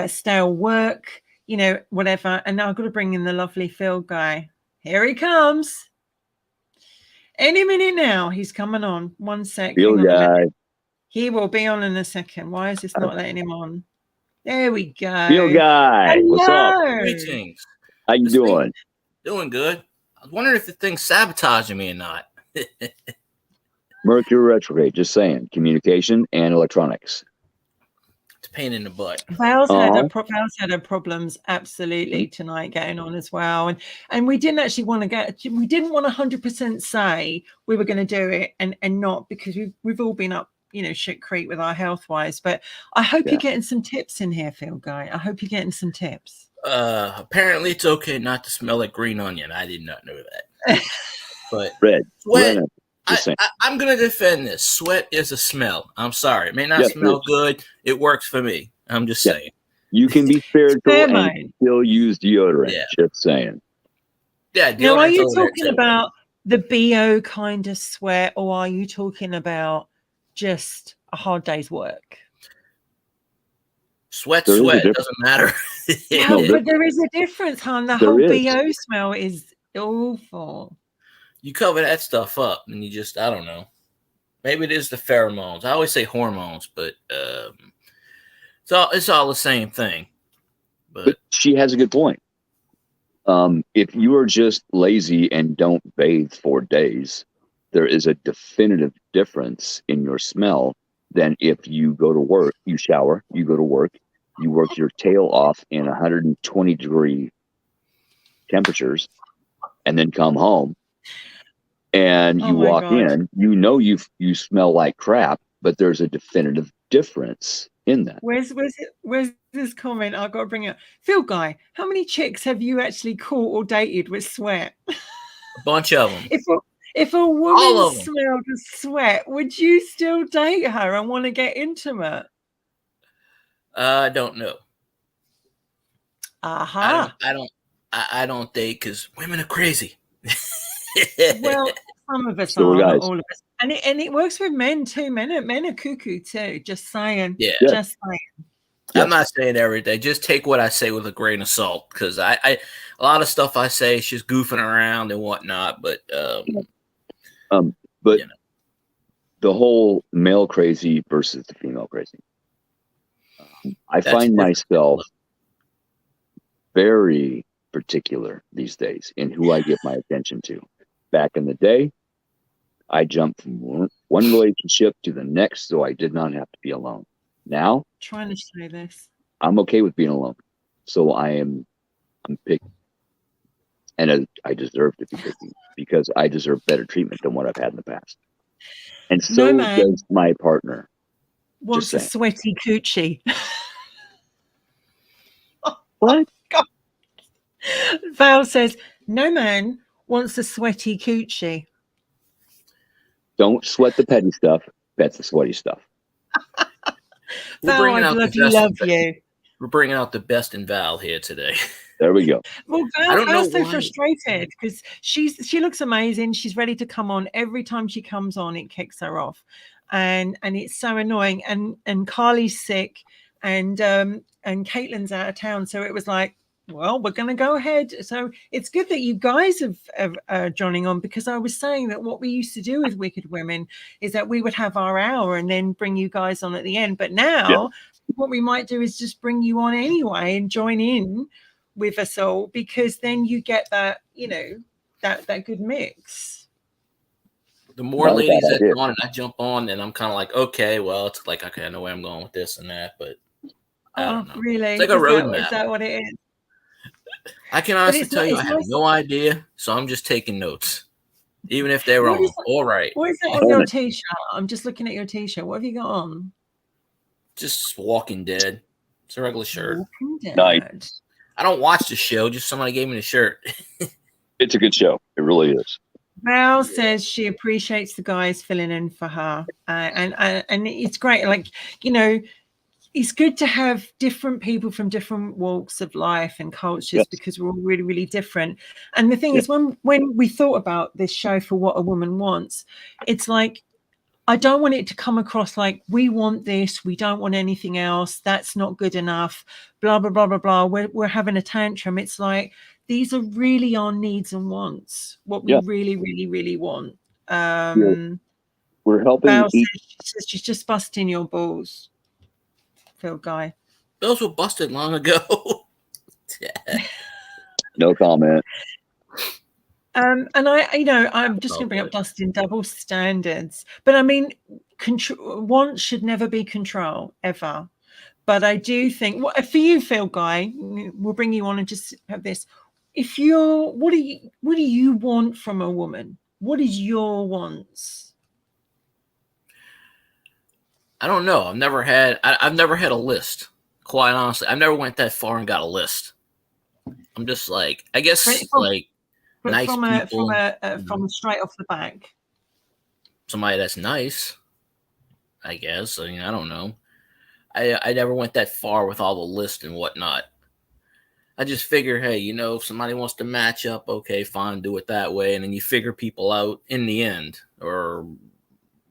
A: stale work, you know, whatever. And now I've got to bring in the lovely Phil Guy. Here he comes. Any minute now, he's coming on. 1 sec.
B: Phil Guy.
A: He will be on in a second. Why is this not letting him on? There we go.
B: Phil Guy.
A: Hello.
B: What's up?
C: Greetings.
B: How you doing?
C: Doing good. I was wondering if the thing's sabotaging me or not.
B: Mercury retrograde, just saying. Communication and electronics.
C: It's a pain in the butt.
A: Val's had her problems absolutely tonight getting on as well. And we didn't actually want to we didn't want 100% say we were going to do it and not, because we've all been up, you know, shit creek with our health wise. But I hope you're getting some tips in here, Phil Guy. I hope you're getting some tips.
C: Apparently it's okay not to smell like green onion. I did not know that. But
B: red.
C: Sweat, I'm going to defend this. Sweat is a smell. I'm sorry. It may not smell good. It works for me. I'm just saying.
B: You can be spiritual and still use deodorant.
C: Yeah.
B: Just saying.
C: Yeah.
A: Now, are you talking about the BO kind of sweat, or are you talking about just a hard day's work?
C: Sweat, it doesn't matter.
A: No, but there is a difference, hon. The whole BO smell is awful.
C: You cover that stuff up and you just, I don't know. Maybe it is the pheromones. I always say hormones, but it's all the same thing. But
B: she has a good point. If you are just lazy and don't bathe for days, there is a definitive difference in your smell than if you go to work, you shower, you go to work, you work your tail off in 120-degree temperatures, and then come home and you walk in, you know you smell like crap, but there's a definitive difference in that.
A: Where's this comment? I've got to bring it up. Phil Guy, how many chicks have you actually caught or dated with sweat?
C: A bunch of them.
A: If a woman smelled of sweat, would you still date her and want to get intimate?
C: I don't know.
A: Aha.
C: I don't date because women are crazy.
A: Well, some of us are, not all of us. And it works with men too. Men are cuckoo too. Just saying.
C: Yeah.
A: Just saying.
C: I'm not saying everything. Just take what I say with a grain of salt, because I a lot of stuff I say is just goofing around and whatnot. But
B: but you know, the whole male crazy versus the female crazy. I find myself very particular these days in who I give my attention to. Back in the day, I jumped from one relationship to the next, so I did not have to be alone. Now,
A: Trying to say this.
B: I'm okay with being alone. So I'm picky. And I deserve to be picky because I deserve better treatment than what I've had in the past. And
A: No
B: so
A: man
B: does my partner.
A: wants a
B: saying.
A: sweaty coochie.
B: What?
A: God. Val says, no man wants a sweaty coochie.
B: Don't sweat the petty stuff. That's the sweaty stuff.
A: Val, I bloody love you.
C: We're bringing out the best in Val here today.
B: There we go.
A: Well, Val's so frustrated because she looks amazing. She's ready to come on. Every time she comes on, it kicks her off. And it's so annoying. And Carly's sick and Caitlin's out of town. So it was like, well, we're going to go ahead. So it's good that you guys have joining on, because I was saying that what we used to do with Wicked Women is that we would have our hour and then bring you guys on at the end. But now what we might do is just bring you on anyway and join in with us all, because then you get that, you know, that good mix.
C: The more ladies that go on and I jump on, and I'm kind of like, okay, well, it's like, okay, I know where I'm going with this and that, but I don't know.
A: Really?
C: It's like a roadmap.
A: Is that what it is?
C: I can honestly tell you, I have no idea, so I'm just taking notes, even if they're wrong. All right.
A: What is that on your t-shirt? I'm just looking at your t-shirt. What have you got on?
C: Just Walking Dead. It's a regular shirt.
A: Walking Dead.
B: Nice.
C: I don't watch the show. Just somebody gave me the shirt.
B: It's a good show. It really is.
A: Mel says she appreciates the guys filling in for her, and it's great. Like, you know, it's good to have different people from different walks of life and cultures, because we're all really, really different. And the thing is, when we thought about this show for What a Woman Wants, it's like, I don't want it to come across like we want this, we don't want anything else, that's not good enough, blah, blah, blah, blah, blah. We're having a tantrum. It's like, these are really our needs and wants, what we really, really, really want.
B: We're helping.
A: Val says she's just busting your balls, Phil Guy.
C: Those were busted long ago.
B: No comment.
A: And I'm just going to bring up Dustin, double standards. But I mean, want should never be control, ever. But I do think, for you, Phil Guy, we'll bring you on and just have this. If what do you want from a woman? What is your wants?
C: I don't know. I've never had a list. Quite honestly, I've never went that far and got a list. I'm just like, I guess, nice people.
A: From straight off the back.
C: Somebody that's nice, I guess. I mean, I don't know. I never went that far with all the list and whatnot. I just figure, hey, you know, if somebody wants to match up, okay, fine, do it that way. And then you figure people out in the end, or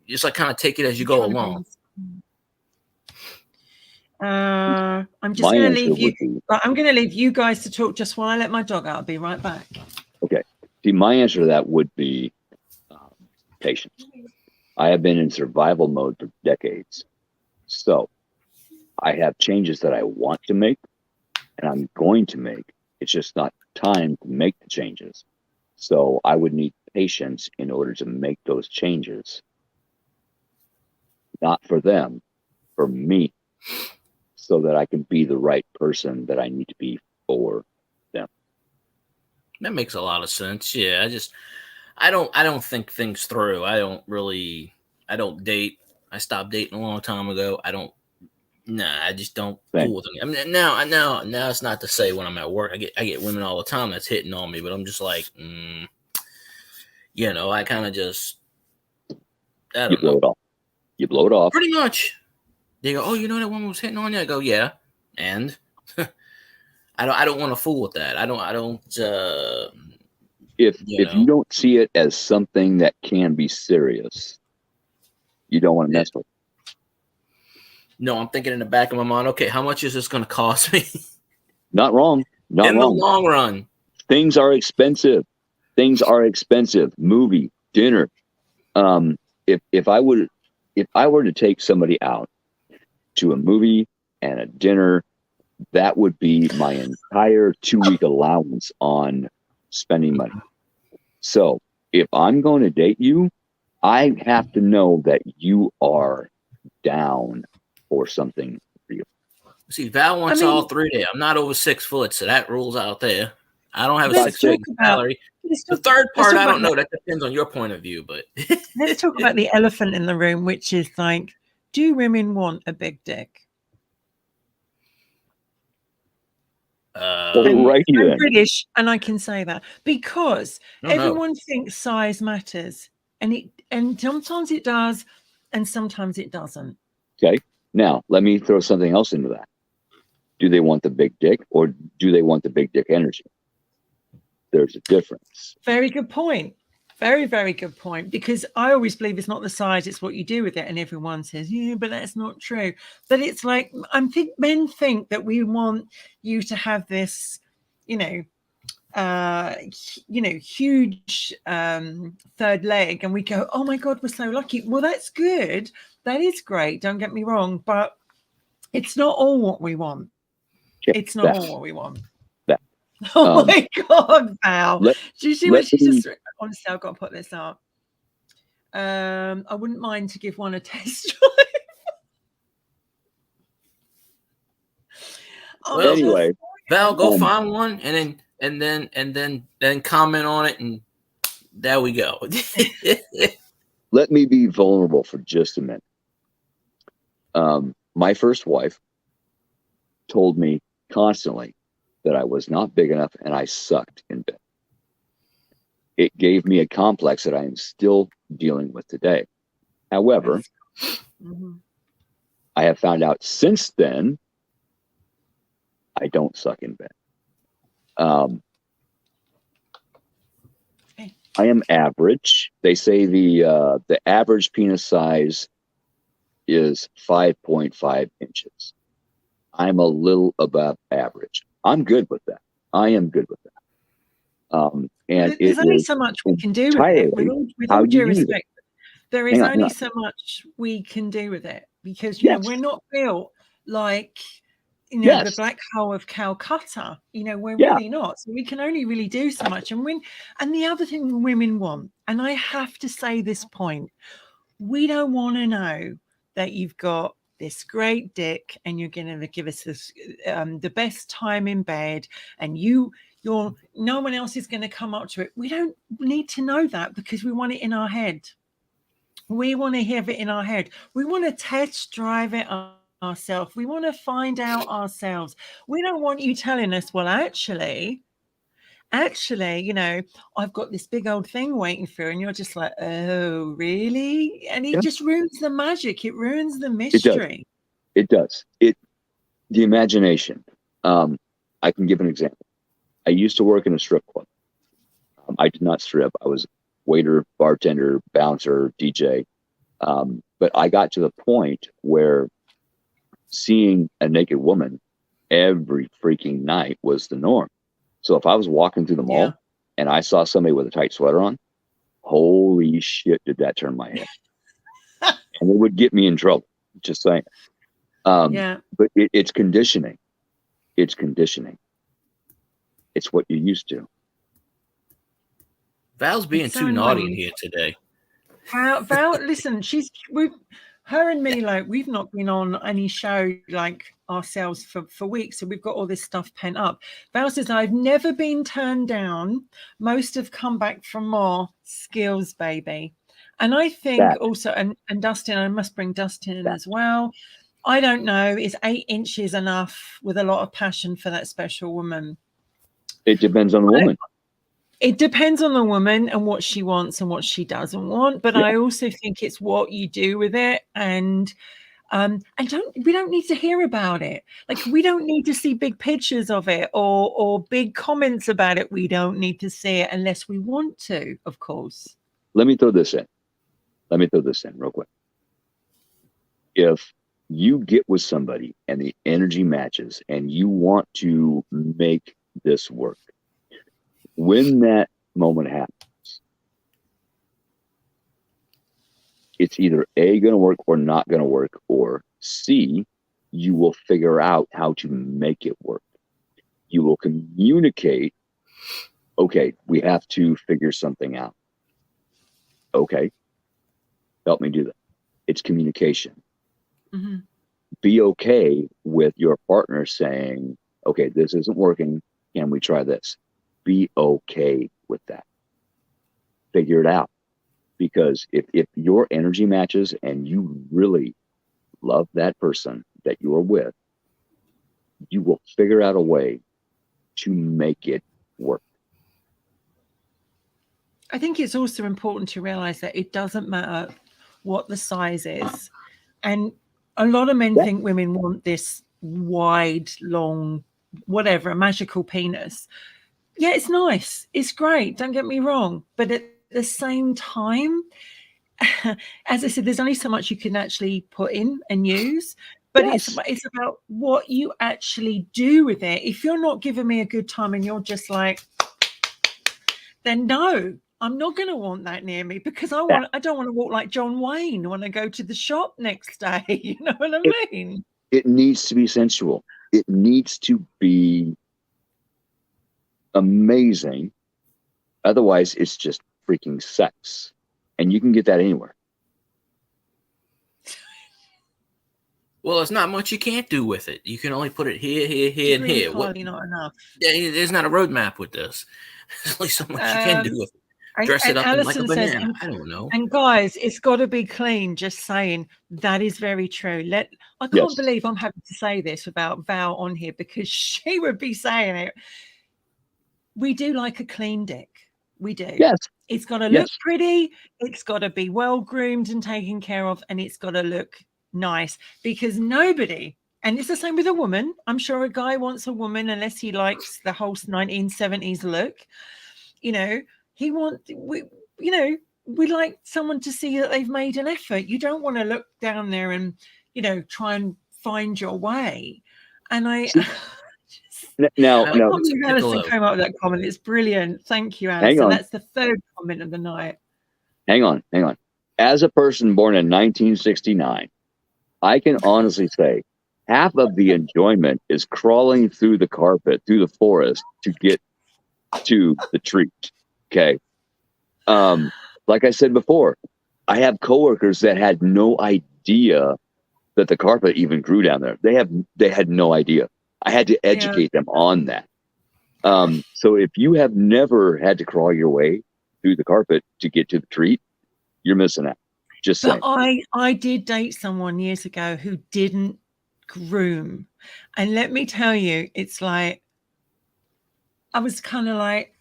C: just like kind of take it as you go along. I'm
A: just going to leave you. I'm going to leave you guys to talk just while I let my dog out. I'll be right back.
B: Okay. See, my answer to that would be patience. I have been in survival mode for decades. So I have changes that I want to make and I'm going to make. It's just not time to make the changes. So I would need patience in order to make those changes. Not for them, for me. So that I can be the right person that I need to be for them.
C: That makes a lot of sense. Yeah, I don't think things through. I don't date. I stopped dating a long time ago. I just don't fool with them. I mean, now it's not to say when I'm at work, I get women all the time that's hitting on me, but I'm just like, you know, I kind of just, I don't know.
B: You blow it off.
C: Pretty much. They go, oh, you know that woman was hitting on you? I go, yeah. And I don't want to fool with that.
B: If you don't see it as something that can be serious, you don't want to mess with it.
C: No, I'm thinking in the back of my mind, okay, how much is this going to cost me?
B: Not wrong.
C: In the long run.
B: Things are expensive. Movie, dinner. If I were to take somebody out to a movie and a dinner, that would be my entire 2-week allowance on spending money. So if I'm going to date you, I have to know that you are down for something real.
C: See, Val wants all 3 there. I'm not over 6 foot, so that rules out there. I don't have a
A: let's
C: 6
A: talk
C: foot
A: about
C: salary.
A: let's
C: The
A: talk,
C: third
A: let's
C: part,
A: talk
C: I
A: about
C: don't know. That depends on your point of view, but
A: let's talk about the elephant in the room, which is like, do women want a big dick?
B: Alrighty
A: I'm
B: then.
A: British, and I can say that because
C: no.
A: everyone thinks size matters, and sometimes it does, and sometimes it doesn't.
B: Okay. Now, let me throw something else into that. Do they want the big dick or do they want the big dick energy? There's a difference.
A: Very good point. Very, very good point. Because I always believe it's not the size, it's what you do with it. And everyone says, yeah, but that's not true. But it's like, men think that we want you to have this, huge third leg, and we go, oh my God, we're so lucky. Well, that's good. That is great. Don't get me wrong. But it's not all what we want.
B: Okay,
A: It's not all what we want.
B: That.
A: Oh my God, Val. Do you see what she just... Honestly, I've got to put this up. I wouldn't mind to give one a test drive.
C: Well,
B: anyway,
C: Val, go find one and then comment on it, and there we go.
B: let me be vulnerable for just a minute. My first wife told me constantly that I was not big enough and I sucked in bed. It gave me a complex that I am still dealing with today. However, I have found out since then I don't suck in bed. I am average. They say the average penis size is 5.5 inches. I'm a little above average. I'm good with that. I am good with that. And
A: there's only so much we can do with it. With all due respect, there is only so much we can do with it, because we're not built like the black hole of Calcutta. We're really not. So we can only really do so much. And the other thing women want, and I have to say this point, we don't want to know that you've got this great dick and you're going to give us this the best time in bed, and no one else is going to come up to it. We don't need to know that, because we want it in our head. We want to have it in our head. We want to test drive it ourselves. We want to find out ourselves. We don't want you telling us, well, actually, I've got this big old thing waiting for you, and you're just like, oh, really? And it just ruins the magic. It ruins the mystery.
B: It does. The imagination. I can give an example. I used to work in a strip club. I did not strip. I was waiter, bartender, bouncer, DJ. But I got to the point where seeing a naked woman every freaking night was the norm. So if I was walking through the mall and I saw somebody with a tight sweater on, holy shit, did that turn my head. And it would get me in trouble, just saying. But it's conditioning. It's conditioning. It's what you're used to.
C: Val's being too naughty in here today.
A: Val, listen, her and me, like, we've not been on any show like ourselves for weeks, so we've got all this stuff pent up. Val says, I've never been turned down. Most have come back for more skills, baby. And I think also, and Dustin, I must bring Dustin in as well. I don't know, is 8 inches enough with a lot of passion for that special woman?
B: It depends on the woman.
A: It depends on the woman and what she wants and what she doesn't want. But I also think it's what you do with it. And we don't need to hear about it. Like, we don't need to see big pictures of it or big comments about it. We don't need to see it unless we want to, of course.
B: Let me throw this in real quick. If you get with somebody and the energy matches and you want to make this work, when that moment happens, it's either A, going to work or not going to work, or C, you will figure out how to make it work. You will communicate, okay, we have to figure something out. Okay, help me do that. It's communication.
A: Mm-hmm.
B: Be okay with your partner saying, okay, this isn't working. Can we try this? Be okay with that. Figure it out. Because if your energy matches and you really love that person that you're with, you will figure out a way to make it work.
A: I think it's also important to realize that it doesn't matter what the size is. And a lot of men think women want this wide, long, whatever, a magical penis. Yeah, it's nice. It's great. Don't get me wrong. But at the same time, as I said, there's only so much you can actually put in and use. But it's about what you actually do with it. If you're not giving me a good time and you're just like, then no, I'm not going to want that near me, because I don't want to walk like John Wayne when I go to the shop next day. You know what I mean?
B: It needs to be sensual. It needs to be amazing. Otherwise, it's just freaking sex. And you can get that anywhere.
C: Well, there's not much you can't do with it. You can only put it here, and here.
A: Not enough.
C: There's not a roadmap with this. There's only so much you can do with it. Dress it up like a banana. I don't know.
A: And guys, it's got to be clean. Just saying, that is very true. I can't believe I'm having to say this about Val on here, because she would be saying it. We do like a clean dick. We do.
B: Yes.
A: It's got to look pretty. It's got to be well groomed and taken care of, and it's got to look nice, because nobody, and it's the same with a woman. I'm sure a guy wants a woman, unless he likes the whole 1970s look. You know, we like someone to see that they've made an effort. You don't want to look down there and, try and find your way. And
B: now,
A: Alison came up with that comment. It's brilliant. Thank you, Alison. That's the third comment of the night.
B: Hang on. As a person born in 1969, I can honestly say half of the enjoyment is crawling through the carpet, through the forest to get to the treat. Okay. Like I said before, I have coworkers that had no idea that the carpet even grew down there. They had no idea. I had to educate them on that. So if you have never had to crawl your way through the carpet to get to the treat, you're missing out. Just saying.
A: I did date someone years ago who didn't groom. And let me tell you, it's like, I was kind of like,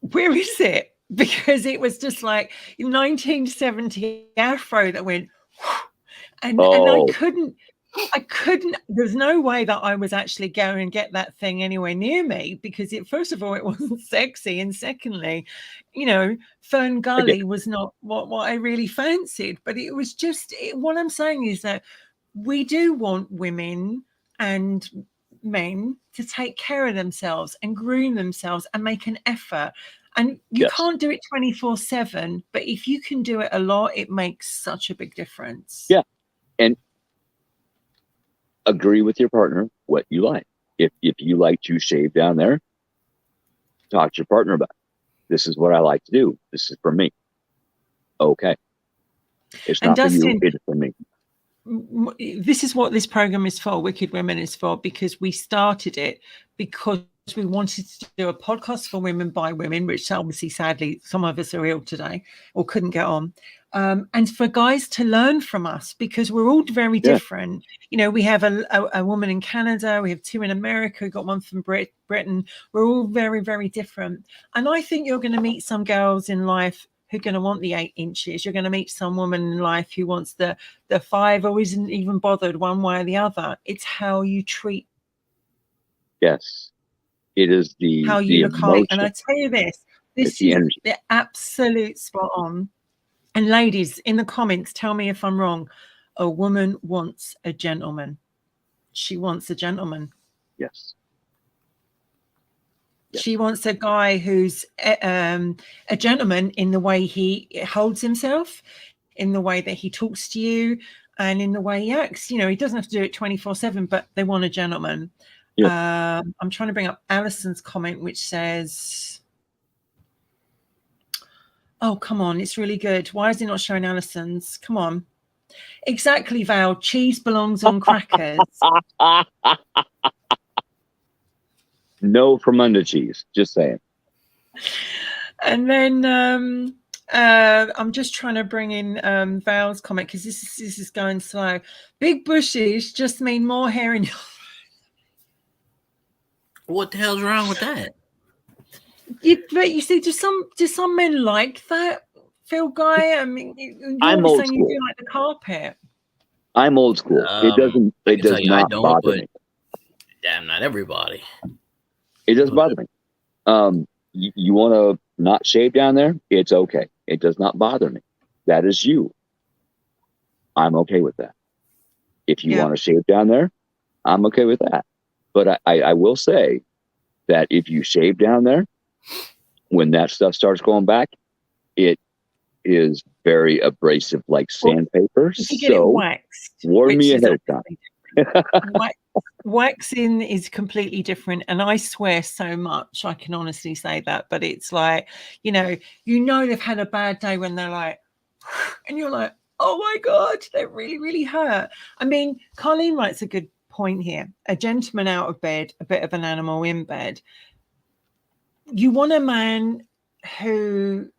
A: where is it? Because it was just like 1970 afro that went, and I couldn't, there's no way that I was actually going and get that thing anywhere near me, because first of all, it wasn't sexy. And secondly, Fern Gully was not what I really fancied. But it was just, what I'm saying is that we do want women and men to take care of themselves and groom themselves and make an effort. And you can't do it 24/7, but if you can do it a lot, it makes such a big difference.
B: Yeah. And agree with your partner what you like. If you like to shave down there, talk to your partner about it. This is what I like to do. This is for me. Okay. It's not for you, it's for me.
A: This is what this program is for, Wicked Women is for, because we started it because we wanted to do a podcast for women by women, which obviously, sadly, some of us are ill today or couldn't get on. And for guys to learn from us, because we're all very different. We have a woman in Canada, we have two in America, we've got one from Britain. We're all very, very different. And I think you're going to meet some girls in life who are going to want the 8 inches. You're going to meet some woman in life who wants the 5, or isn't even bothered one way or the other. It's how you treat.
B: Yes. It is
A: how you look like. And I tell you this is the absolute spot on. And ladies, in the comments, tell me if I'm wrong. A woman wants a gentleman. She wants a gentleman.
B: Yes.
A: She wants a guy who's a gentleman in the way he holds himself, in the way that he talks to you, and in the way he acts. He doesn't have to do it 24/7, but they want a gentleman. Yeah. I'm trying to bring up Alison's comment, which says, Oh, come on. It's really good. Why is it not showing Alison's? Come on. Exactly, Val. Cheese belongs on crackers.
B: No from under cheese. Just saying.
A: And then I'm just trying to bring in Val's comment because this is going slow. Big bushes just mean more hair in your.
C: What the hell's wrong with that?
A: But you see, do some men like that, Phil Guy? I mean, you're
B: I'm
A: always
B: old
A: saying you
B: school.
A: do like the carpet.
B: I'm old school. It
C: I can
B: does
C: tell you I
B: not
C: don't,
B: bother
C: but
B: me.
C: damn, not everybody.
B: It doesn't bother me. You want to not shave down there? It's okay. It does not bother me. That is you. I'm okay with that. If you want to shave down there, I'm okay with that. But I will say that if you shave down there, when that stuff starts going back, it is very abrasive, like sandpaper.
A: If you get it waxed,
B: warn me ahead of time.
A: Waxing is completely different, and I swear so much. I can honestly say that, but it's like, you know they've had a bad day when they're like, and you're like, oh my god, they really, really hurt. I mean, Colleen writes a good point here. A gentleman out of bed, a bit of an animal in bed. You want a man who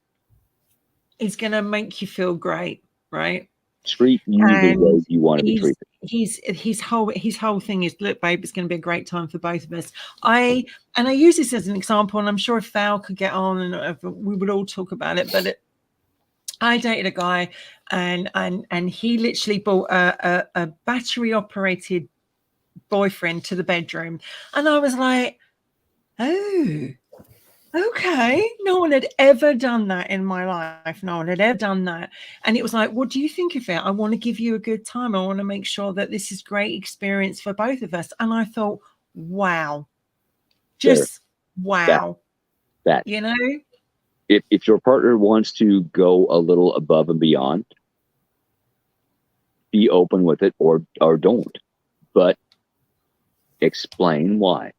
A: is going to make you feel great, right?
B: Treat you the way you want to be treated.
A: His whole thing is, look, babe, it's going to be a great time for both of us. I use this as an example, and I'm sure if Val could get on and we would all talk about it. But I dated a guy, and he literally bought a battery operated boyfriend to the bedroom, and I was like, oh. Okay, no one had ever done that in my life. No one had ever done that. And it was like, what do you think of it? I want to give you a good time. I want to make sure that this is great experience for both of us. And I thought, wow, just wow.
B: That if your partner wants to go a little above and beyond, be open with it or don't. But explain why.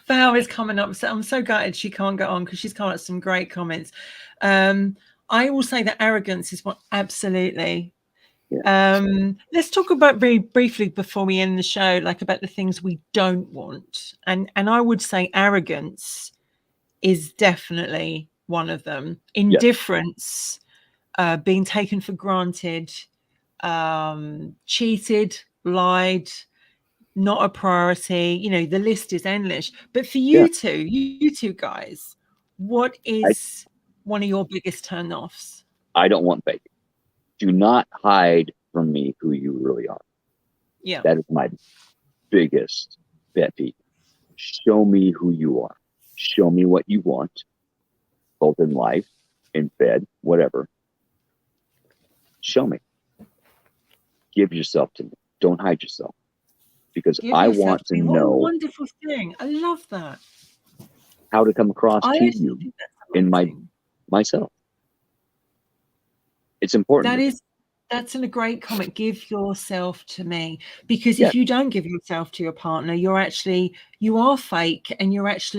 A: Val is coming up. So I'm so gutted she can't get on because she's come up with some great comments. I will say that arrogance is what absolutely. Yeah. Let's talk about very briefly before we end the show, like about the things we don't want. And I would say arrogance is definitely one of them. Indifference, being taken for granted, cheated, lied, not a priority. The list is endless. But for you two guys, what is one of your biggest turn-offs?
B: I don't want fake. Do not hide from me who you really are.
A: Yeah.
B: That is my biggest pet peeve. Show me who you are. Show me what you want, both in life, in bed, whatever. Show me. Give yourself to me. Don't hide yourself. Because I want to know.
A: What a wonderful thing. I love that.
B: How to come across to you in myself. It's important.
A: That's a great comment. Give yourself to me, because if you don't give yourself to your partner, you are fake, and if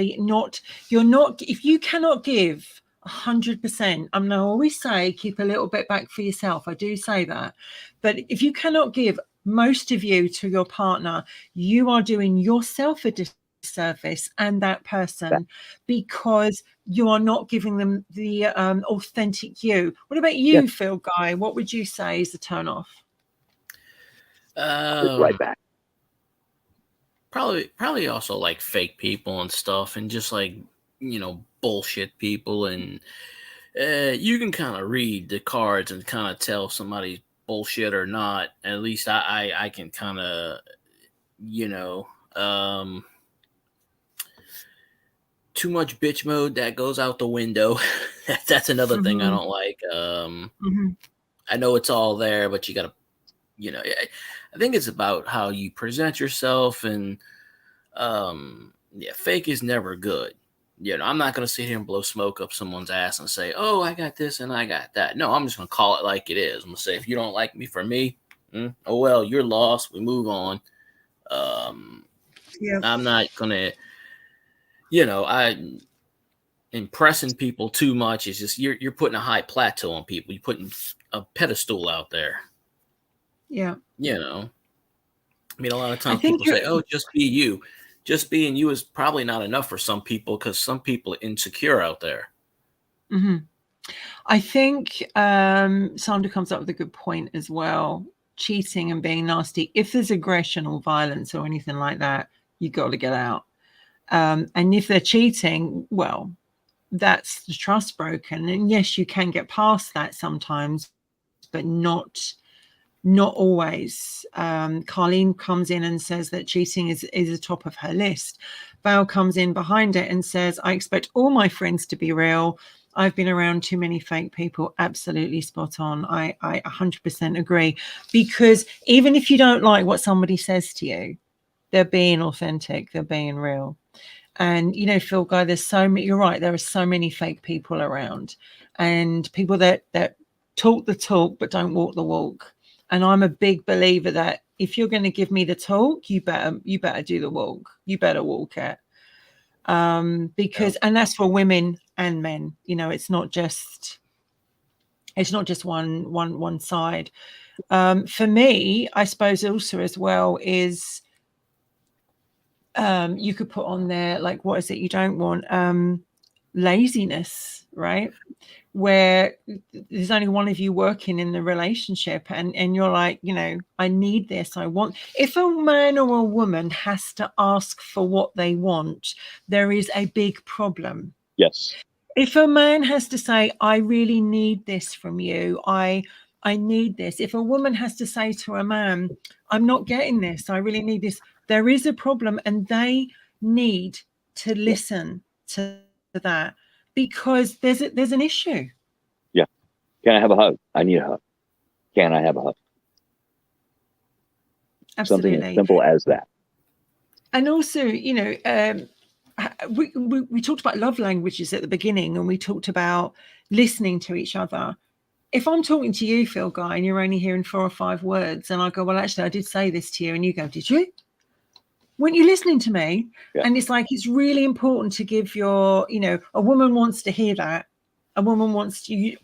A: you cannot give 100%, I always say keep a little bit back for yourself. I do say that, but if you cannot give most of you to your partner, you are doing yourself a disservice and that person, because you are not giving them the authentic you. What about you, Phil Guy? What would you say is the turn off?
B: Right back.
C: Probably also like fake people and stuff, and just like bullshit people, and you can kind of read the cards and kind of tell somebody's bullshit or not. At least I can kind of too much bitch mode, that goes out the window. That's another thing I don't like. I know it's all there, but you gotta, I think it's about how you present yourself, and fake is never good. I'm not gonna sit here and blow smoke up someone's ass and say, oh, I got this and I got that. No, I'm just gonna call it like it is. I'm gonna say, if you don't like me for me, oh well, you're lost. We move on. I'm not gonna, I impressing people too much is just you're putting a high plateau on people. You're putting a pedestal out there.
A: Yeah.
C: I mean, a lot of
A: I
C: times
A: think
C: people say,
A: you're,
C: "Oh, just be you." Just being you is probably not enough for some people because some people are insecure out there.
A: mhm. I think Sandra comes up with a good point as well. Cheating and being nasty. If there's aggression or violence or anything like that, you got to get out. And if they're cheating, well, that's the trust broken. And yes, you can get past that sometimes, but not always. Carlene comes in and says that cheating is the top of her list. Val comes in behind it and says, I expect all my friends to be real. I've been around too many fake people. Absolutely spot on. I 100% agree. Because even if you don't like what somebody says to you, they're being authentic, they're being real. And Phil Guy, there's so many, you're right, there are so many fake people around, and people that talk the talk but don't walk the walk. And I'm a big believer that if you're going to give me the talk, you better do the walk. You better walk it. Because and that's for women and men. It's not just one side. For me, I suppose also as well is you could put on there, like, what is it you don't want? Laziness, right? Where there's only one of you working in the relationship, and you're like, I need this, I want. If a man or a woman has to ask for what they want, there is a big problem.
B: Yes.
A: If a man has to say, I really need this from you, I need this. If a woman has to say to a man, I'm not getting this, I really need this, there is a problem, and they need to listen to that, because there's an issue.
B: Yeah. Can I have a hug? I need a hug. Can I have a hug?
A: Absolutely.
B: Something as simple as that.
A: And also, we talked about love languages at the beginning, and we talked about listening to each other. If I'm talking to you, Phil Guy, and you're only hearing 4 or 5 words, and I go, well, actually, I did say this to you, and you go, did you? Weren't you listening to me?
B: Yeah.
A: And it's like, it's really important to give your, a woman wants to hear that. A woman wants to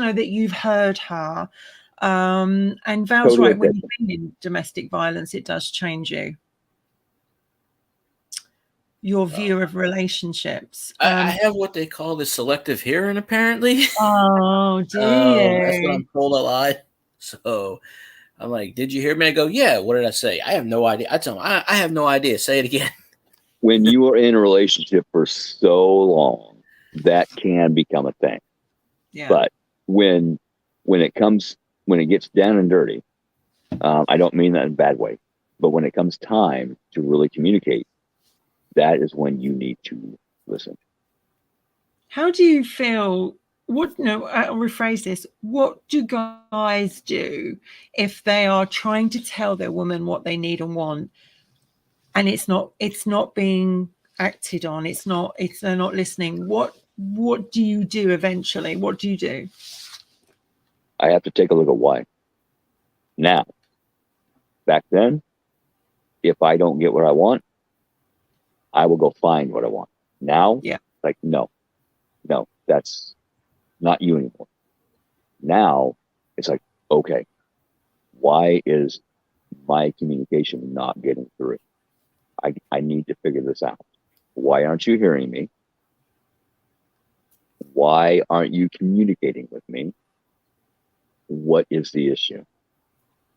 A: know that you've heard her. And Val's
B: Totally
A: right. When
B: different.
A: you've been in domestic violence, it does change you. Your view of relationships.
C: I have what they call the selective hearing, apparently.
A: Oh, do you?
C: That's what I'm told a lot. So I'm like, did you hear me? I go, yeah. What did I say? I have no idea. I tell them, I have no idea. Say it again.
B: When you are in a relationship for so long, that can become a thing.
A: Yeah.
B: But when it gets down and dirty, I don't mean that in a bad way, but when it comes time to really communicate, that is when you need to listen.
A: How do you feel? I'll rephrase this. What do guys do if they are trying to tell their woman what they need and want, and it's not being acted on? They're not listening. What do you do eventually? What do you do?
B: I have to take a look at why. Now, back then, if I don't get what I want, I will go find what I want. Now,
A: Yeah.
B: like, no, that's not you anymore. Now, it's like, okay, why is my communication not getting through? I need to figure this out. Why aren't you hearing me? Why aren't you communicating with me? What is the issue?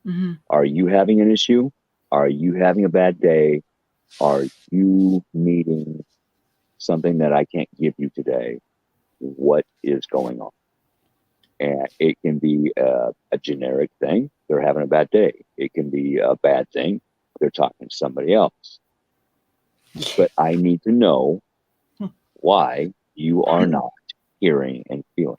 A: Mm-hmm.
B: Are you having an issue? Are you having a bad day? Are you needing something that I can't give you today? What is going on? And it can be a generic thing. They're having a bad day. It can be a bad thing. They're talking to somebody else. But I need to know why you are not hearing and feeling.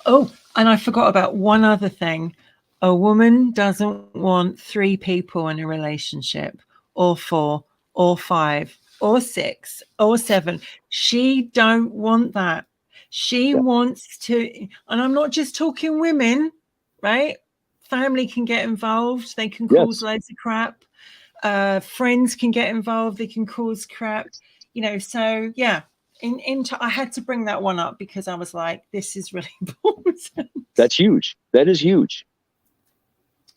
A: Oh, and I forgot about one other thing. A woman doesn't want 3 people in a relationship, or 4, or 5, or 6, or 7. She don't want that. She wants to, and I'm not just talking women, right? Family can get involved. They can cause loads of crap. Friends can get involved. They can cause crap. So yeah, I had to bring that one up because I was like, this is really important.
B: That's huge. That is huge.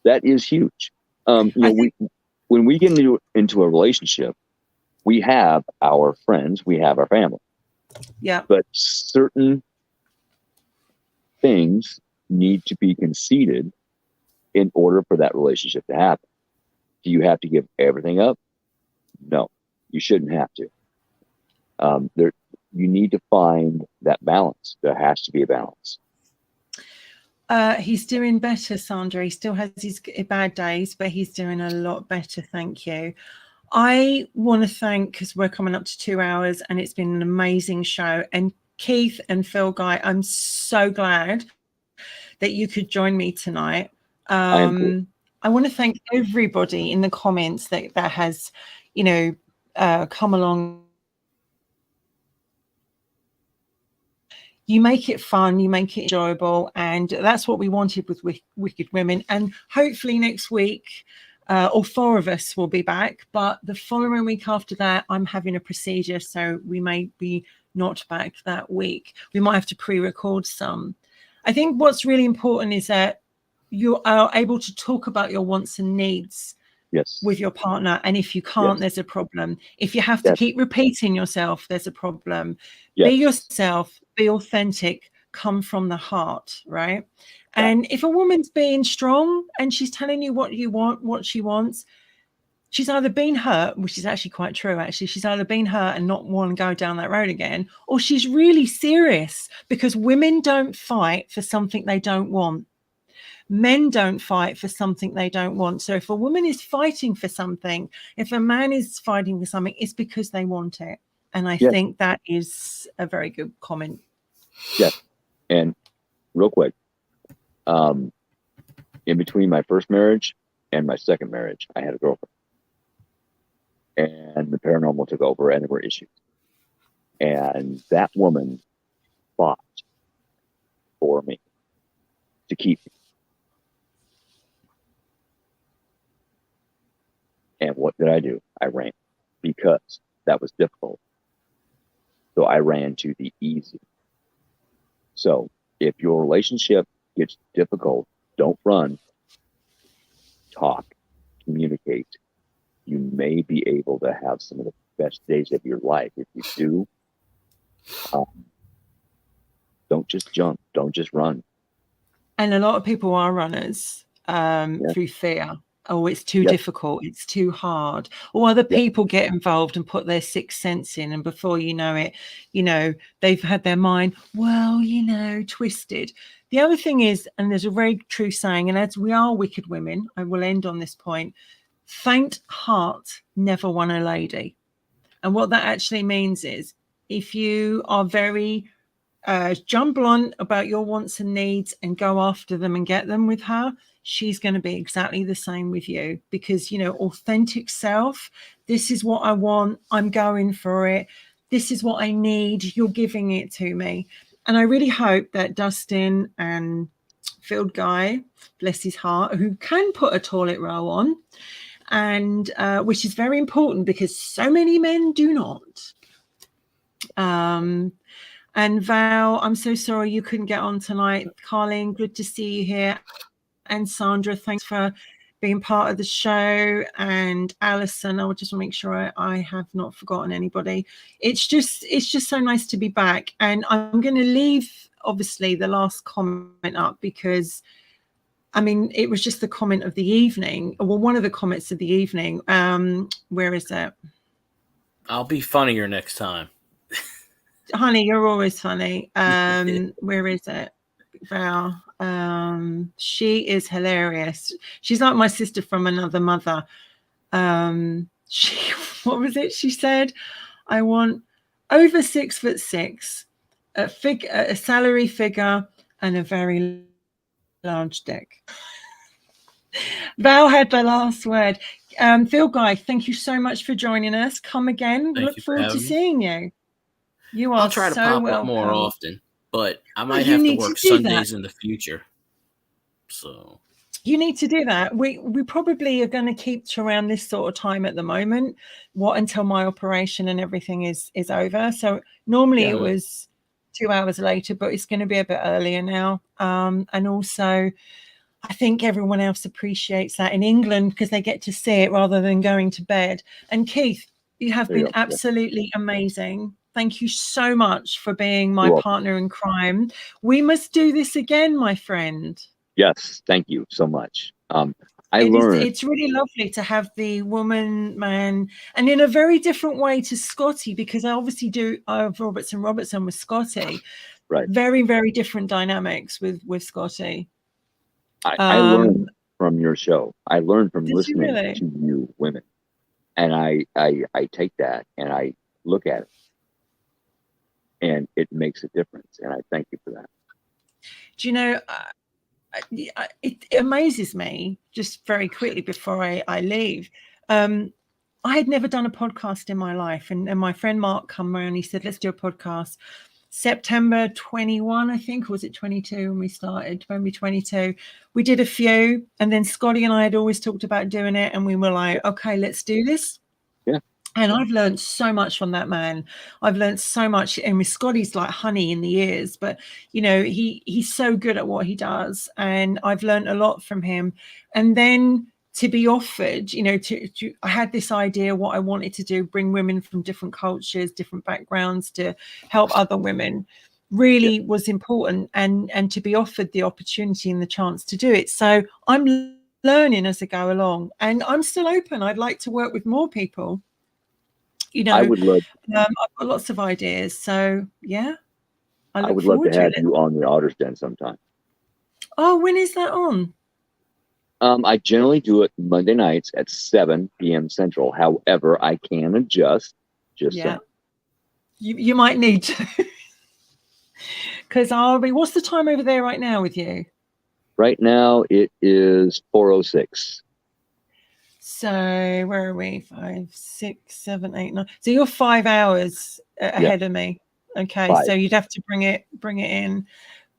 B: That is huge. When we get into a relationship, we have our friends, we have our family.
A: Yeah.
B: But certain things need to be conceded in order for that relationship to happen. Do you have to give everything up? No, you shouldn't have to. You need to find that balance. There has to be a balance.
A: He's doing better, Sandra. He still has his bad days, but he's doing a lot better. Thank you. I want to thank, because we're coming up to 2 hours and it's been an amazing show. And Keith and Phil Guy, I'm so glad that you could join me tonight. I want to thank everybody in the comments that has, come along. You make it fun, you make it enjoyable, and that's what we wanted with Wicked Women. And hopefully next week, all 4 of us will be back, but the following week after that, I'm having a procedure, so we may be not back that week. We might have to pre-record some. I think what's really important is that you are able to talk about your wants and needs with your partner, and if you can't, there's a problem. If you have to keep repeating yourself, there's a problem. Be yourself, be authentic, come from the heart, right? And if a woman's being strong and she's telling you what you want, what she wants, she's either been hurt, which is actually quite true, actually. She's either been hurt and not want to go down that road again, or she's really serious, because women don't fight for something they don't want. Men don't fight for something they don't want. So if a woman is fighting for something, if a man is fighting for something, it's because they want it. And I think that is a very good comment.
B: Yes. And real quick, in between my first marriage and my second marriage, I had a girlfriend. And the paranormal took over and there were issues. And that woman fought for me to keep me. And what did I do? I ran, because that was difficult. So I ran to the easy. So if your relationship gets difficult, don't run. Talk, communicate. You may be able to have some of the best days of your life. If you do, don't just jump. Don't just run.
A: And a lot of people are runners through fear. Oh, it's too difficult. It's too hard. Or other people get involved and put their sixth sense in. And before you know it, they've had their mind, twisted. The other thing is, and there's a very true saying, and as we are wicked women, I will end on this point, faint heart never won a lady. And what that actually means is, if you are very jump blunt about your wants and needs and go after them and get them with her, she's going to be exactly the same with you, because authentic self, this is what I want, I'm going for it, this is what I need, you're giving it to me. And I really hope that Dustin and Field Guy, bless his heart, who can put a toilet roll on, and which is very important because so many men do not. And Val, I'm so sorry you couldn't get on tonight. Carlene, good to see you here. And Sandra, thanks for being part of the show. And Alison, I would just want to make sure I have not forgotten anybody. It's just so nice to be back. And I'm going to leave, obviously, the last comment up because, it was just the comment of the evening. Well, one of the comments of the evening. Where is it?
C: I'll be funnier next time.
A: Honey, you're always funny. Where is it? Val. She is hilarious. She's like my sister from another mother. What was it? She said, I want over 6'6", a salary figure, and a very large dick. Val had the last word. Phil Guy, thank you so much for joining us. Come again. Look forward to seeing you. You are.
C: I'll try to pop up more often, but I might have to work Sundays in the future. So
A: You need to do that. We probably are going to keep to around this sort of time at the moment. Until my operation and everything is over. So normally
B: Yeah.
A: it was 2 hours later, but it's going to be a bit earlier now. And also, I think everyone else appreciates that in England because they get to see it rather than going to bed. And Keith, you have been absolutely amazing. Thank you so much for being my partner in crime. We must do this again, my friend.
B: Yes, thank you so much. It's
A: really lovely to have the woman, man, and in a very different way to Scotty, because I obviously do Robertson with Scotty.
B: Right.
A: Very, very different dynamics with Scotty.
B: I learned from your show. I learned from listening
A: to
B: you women. And I take that and I look at it, and it makes a difference. And I thank you for that.
A: Do you know, it amazes me, just very quickly before I leave. I had never done a podcast in my life. And my friend Mark come around, he said, let's do a podcast. September 21, I think, or was it 22 when we started? Maybe 22. We did a few, and then Scotty and I had always talked about doing it, and we were like, okay, let's do this.
B: Yeah.
A: And I've learned so much from that man. I've learned so much. And with Scotty's like honey in the ears, but you know, he's so good at what he does, and I've learned a lot from him. And then to be offered, you know, I had this idea what I wanted to do, bring women from different cultures, different backgrounds to help other women, really was important, and to be offered the opportunity and the chance to do it. So I'm learning as I go along, and I'm still open. I'd like to work with more people. You know,
B: I would love.
A: I've got lots of ideas. So yeah,
B: I would love to have you on the Otter's Den sometime.
A: Oh, when is that on?
B: I generally do it Monday nights at 7 p.m. Central. However, I can adjust. Saying.
A: You might need to. Because what's the time over there right now with you?
B: Right now it is 4:06. So
A: where are we? 5, 6, 7, 8, 9. So you're 5 hours ahead of me. Okay,
B: 5.
A: So you'd have to bring it in.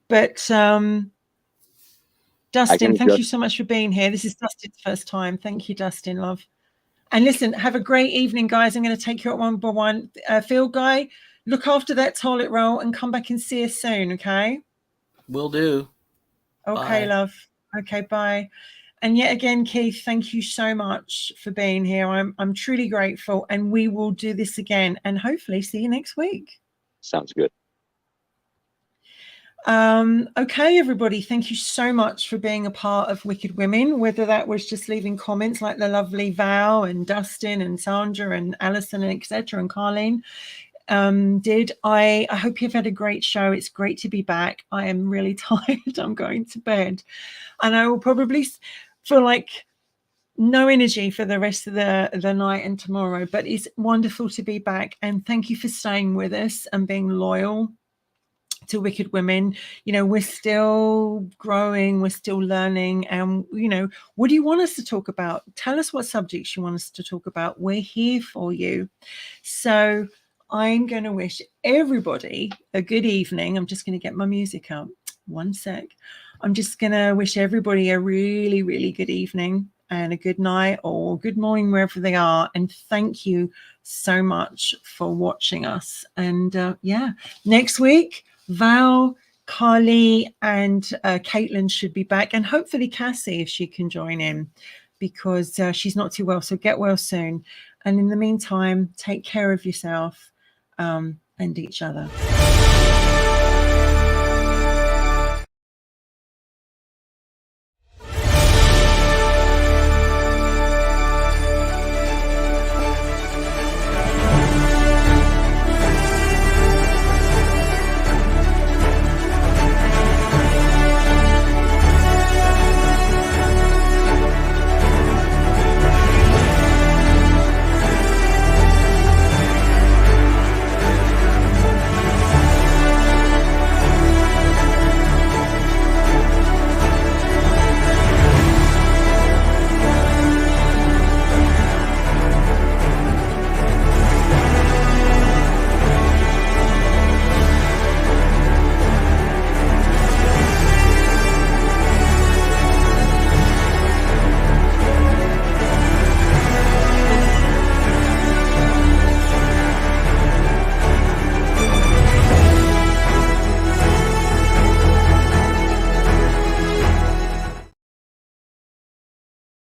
A: But Dustin, thank you so much for being here. This is Dustin's first time. Thank you, Dustin, love. And listen, have a great evening, guys. I'm going to take you out one by one. Phil, Guy, look after that toilet roll and come back and see us soon, okay?
C: Will do.
A: Okay, bye. Love. Okay, bye. And yet again, Keith, thank you so much for being here. I'm truly grateful, and we will do this again and hopefully see you next week.
B: Sounds good.
A: Okay, everybody, thank you so much for being a part of Wicked Women, whether that was just leaving comments like the lovely Val and Dustin and Sandra and Alison and etc. and Carlene did. I hope you've had a great show. It's great to be back. I am really tired. I'm going to bed, and I will probably feel like no energy for the rest of the night and tomorrow, but it's wonderful to be back. And thank you for staying with us and being loyal to Wicked Women. You know, we're still growing, we're still learning, and you know, what do you want us to talk about? Tell us what subjects you want us to talk about. We're here for you. So I'm going to wish everybody a good evening. I'm just going to get my music up. One sec. I'm just going to wish everybody a really, really good evening and a good night or good morning wherever they are. And thank you so much for watching us. And yeah, next week, Val, Carly, and Caitlin should be back, and hopefully Cassie, if she can join in, because she's not too well. So get well soon. And in the meantime, take care of yourself and each other.